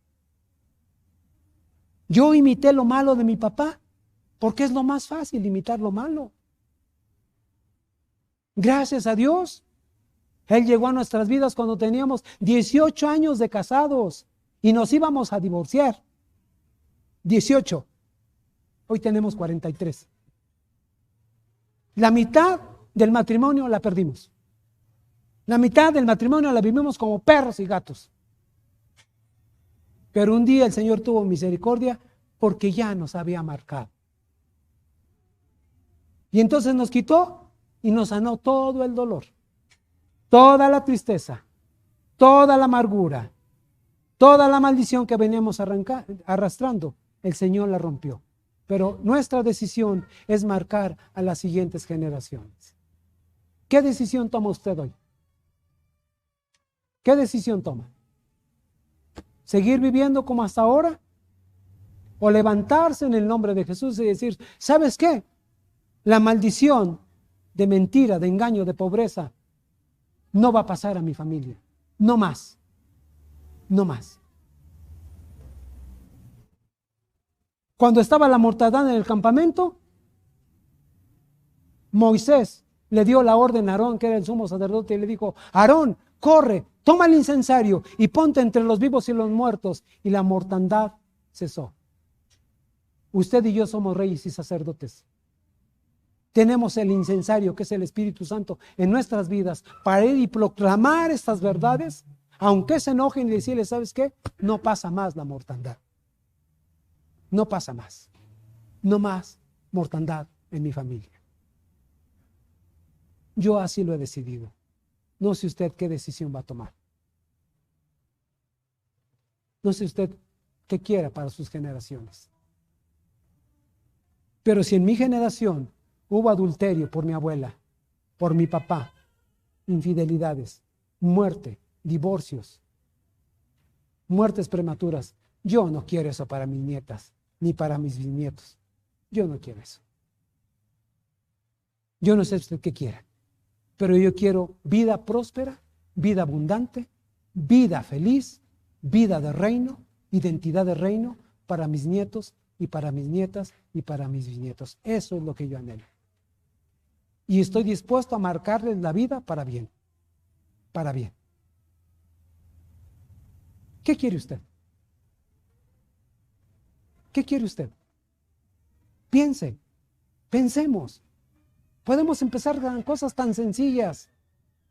Yo imité lo malo de mi papá, porque es lo más fácil imitar lo malo. Gracias a Dios, Él llegó a nuestras vidas cuando teníamos 18 años de casados y nos íbamos a divorciar. 18. Hoy tenemos 43. La mitad del matrimonio la perdimos. La mitad del matrimonio la vivimos como perros y gatos. Pero un día el Señor tuvo misericordia porque ya nos había marcado. Y entonces nos quitó y nos sanó todo el dolor, toda la tristeza, toda la amargura, toda la maldición que veníamos arrastrando. El Señor la rompió. Pero nuestra decisión es marcar a las siguientes generaciones. ¿Qué decisión toma usted hoy? ¿Qué decisión toma? ¿Seguir viviendo como hasta ahora? ¿O levantarse en el nombre de Jesús y decir, ¿sabes qué? La maldición de mentira, de engaño, de pobreza no va a pasar a mi familia. No más. No más. Cuando estaba la mortandad en el campamento, Moisés le dio la orden a Aarón, que era el sumo sacerdote, y le dijo, Aarón, corre, toma el incensario y ponte entre los vivos y los muertos. Y la mortandad cesó. Usted y yo somos reyes y sacerdotes. Tenemos el incensario, que es el Espíritu Santo, en nuestras vidas para ir y proclamar estas verdades, aunque se enojen y decirle, ¿sabes qué? No pasa más la mortandad. No pasa más. No más mortandad en mi familia. Yo así lo he decidido. No sé usted qué decisión va a tomar. No sé usted qué quiera para sus generaciones. Pero si en mi generación hubo adulterio por mi abuela, por mi papá, infidelidades, muerte, divorcios, muertes prematuras, yo no quiero eso para mis nietas, ni para mis bisnietos. Yo no quiero eso. Yo no sé usted qué quiera, pero yo quiero vida próspera, vida abundante, vida feliz, vida de reino, identidad de reino para mis nietos y para mis nietas y para mis bisnietos. Eso es lo que yo anhelo. Y estoy dispuesto a marcarles la vida para bien. Para bien. ¿Qué quiere usted? ¿Qué quiere usted? Piense, pensemos. Podemos empezar con cosas tan sencillas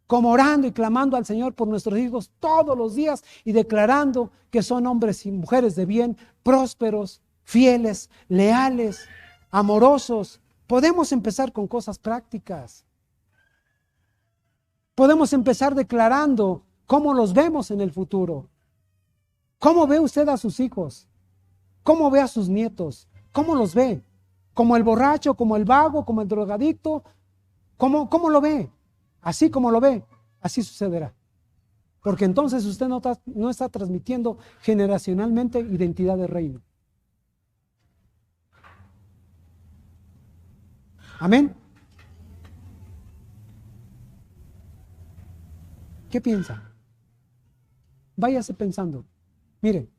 como orando y clamando al Señor por nuestros hijos todos los días y declarando que son hombres y mujeres de bien, prósperos, fieles, leales, amorosos. Podemos empezar con cosas prácticas. Podemos empezar declarando cómo los vemos en el futuro. ¿Cómo ve usted a sus hijos? ¿Cómo ve a sus nietos? ¿Cómo los ve? ¿Como el borracho, como el vago, como el drogadicto? ¿Cómo lo ve? Así como lo ve, así sucederá. Porque entonces usted no está transmitiendo generacionalmente identidad de reino. Amén. ¿Qué piensa? Váyase pensando. Mire,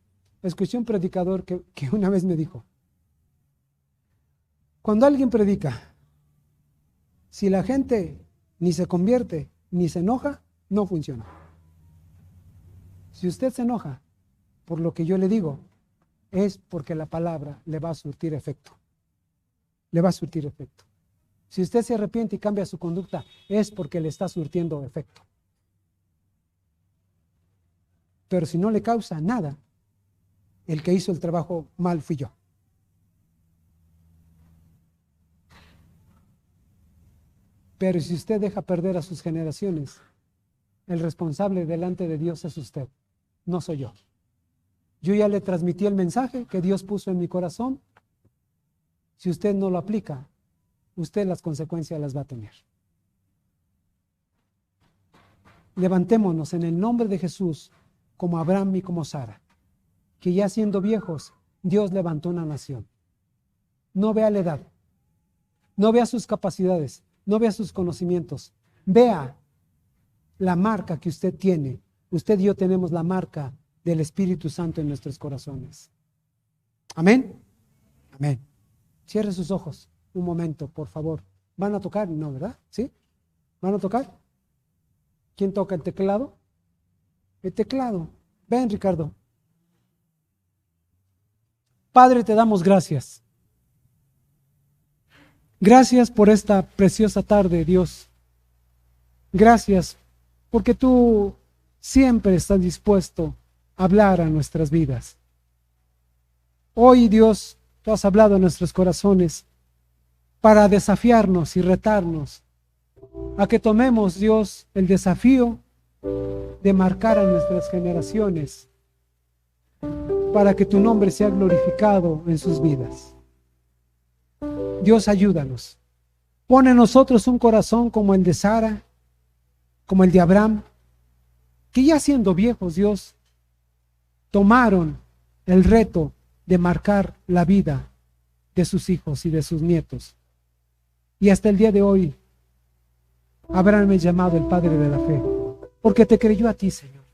escuché un predicador que una vez me dijo, cuando alguien predica, si la gente ni se convierte ni se enoja, no funciona. Si usted se enoja por lo que yo le digo, es porque la palabra le va a surtir efecto. Le va a surtir efecto. Si usted se arrepiente y cambia su conducta, es porque le está surtiendo efecto. Pero si no le causa nada, el que hizo el trabajo mal fui yo. Pero si usted deja perder a sus generaciones, el responsable delante de Dios es usted, no soy yo. Yo ya le transmití el mensaje que Dios puso en mi corazón. Si usted no lo aplica, usted las consecuencias las va a tener. Levantémonos en el nombre de Jesús, como Abraham y como Sara, que ya siendo viejos, Dios levantó una nación. No vea la edad, no vea sus capacidades, no vea sus conocimientos, vea la marca que usted tiene. Usted y yo tenemos la marca del Espíritu Santo en nuestros corazones. Amén. Amén. Cierre sus ojos un momento, por favor. ¿Van a tocar? No, ¿verdad? ¿Sí? ¿Van a tocar? ¿Quién toca el teclado? El teclado. Ven, Ricardo. Padre, te damos gracias. Gracias por esta preciosa tarde, Dios. Gracias porque tú siempre estás dispuesto a hablar a nuestras vidas. Hoy, Dios, tú has hablado a nuestros corazones para desafiarnos y retarnos a que tomemos, Dios, el desafío de marcar a nuestras generaciones para que tu nombre sea glorificado en sus vidas. Dios, ayúdanos. Pon en nosotros un corazón como el de Sara, como el de Abraham, que ya siendo viejos, Dios, tomaron el reto de marcar la vida de sus hijos y de sus nietos. Y hasta el día de hoy, Abraham es llamado el padre de la fe, porque te creyó a ti, Señor.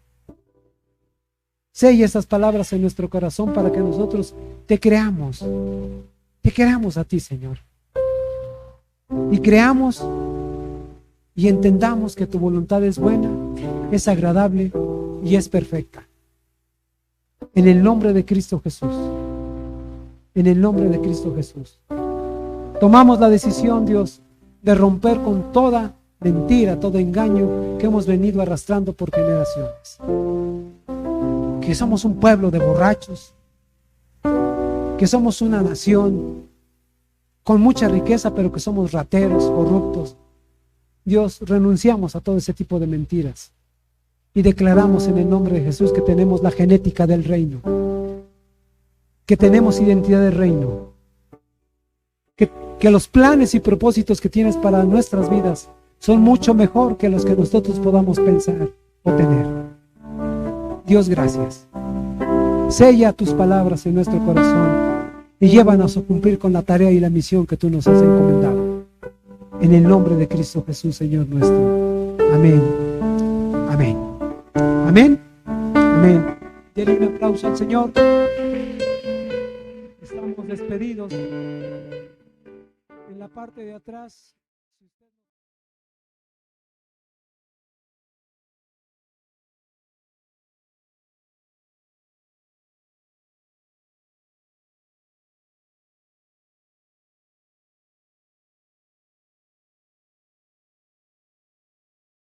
Sella estas palabras en nuestro corazón para que nosotros te creamos a ti, Señor. Y creamos y entendamos que tu voluntad es buena, es agradable y es perfecta. En el nombre de Cristo Jesús. En el nombre de Cristo Jesús. Tomamos la decisión, Dios, de romper con toda mentira, todo engaño que hemos venido arrastrando por generaciones. Que somos un pueblo de borrachos, que somos una nación con mucha riqueza, pero que somos rateros, corruptos. Dios, renunciamos a todo ese tipo de mentiras y declaramos en el nombre de Jesús que tenemos la genética del reino, que tenemos identidad del reino, que los planes y propósitos que tienes para nuestras vidas son mucho mejor que los que nosotros podamos pensar o tener. Dios, gracias. Sella tus palabras en nuestro corazón y llévanos a cumplir con la tarea y la misión que tú nos has encomendado. En el nombre de Cristo Jesús, Señor nuestro. Amén. Amén. Amén. Amén. Denle un aplauso al Señor. Estamos despedidos. En la parte de atrás.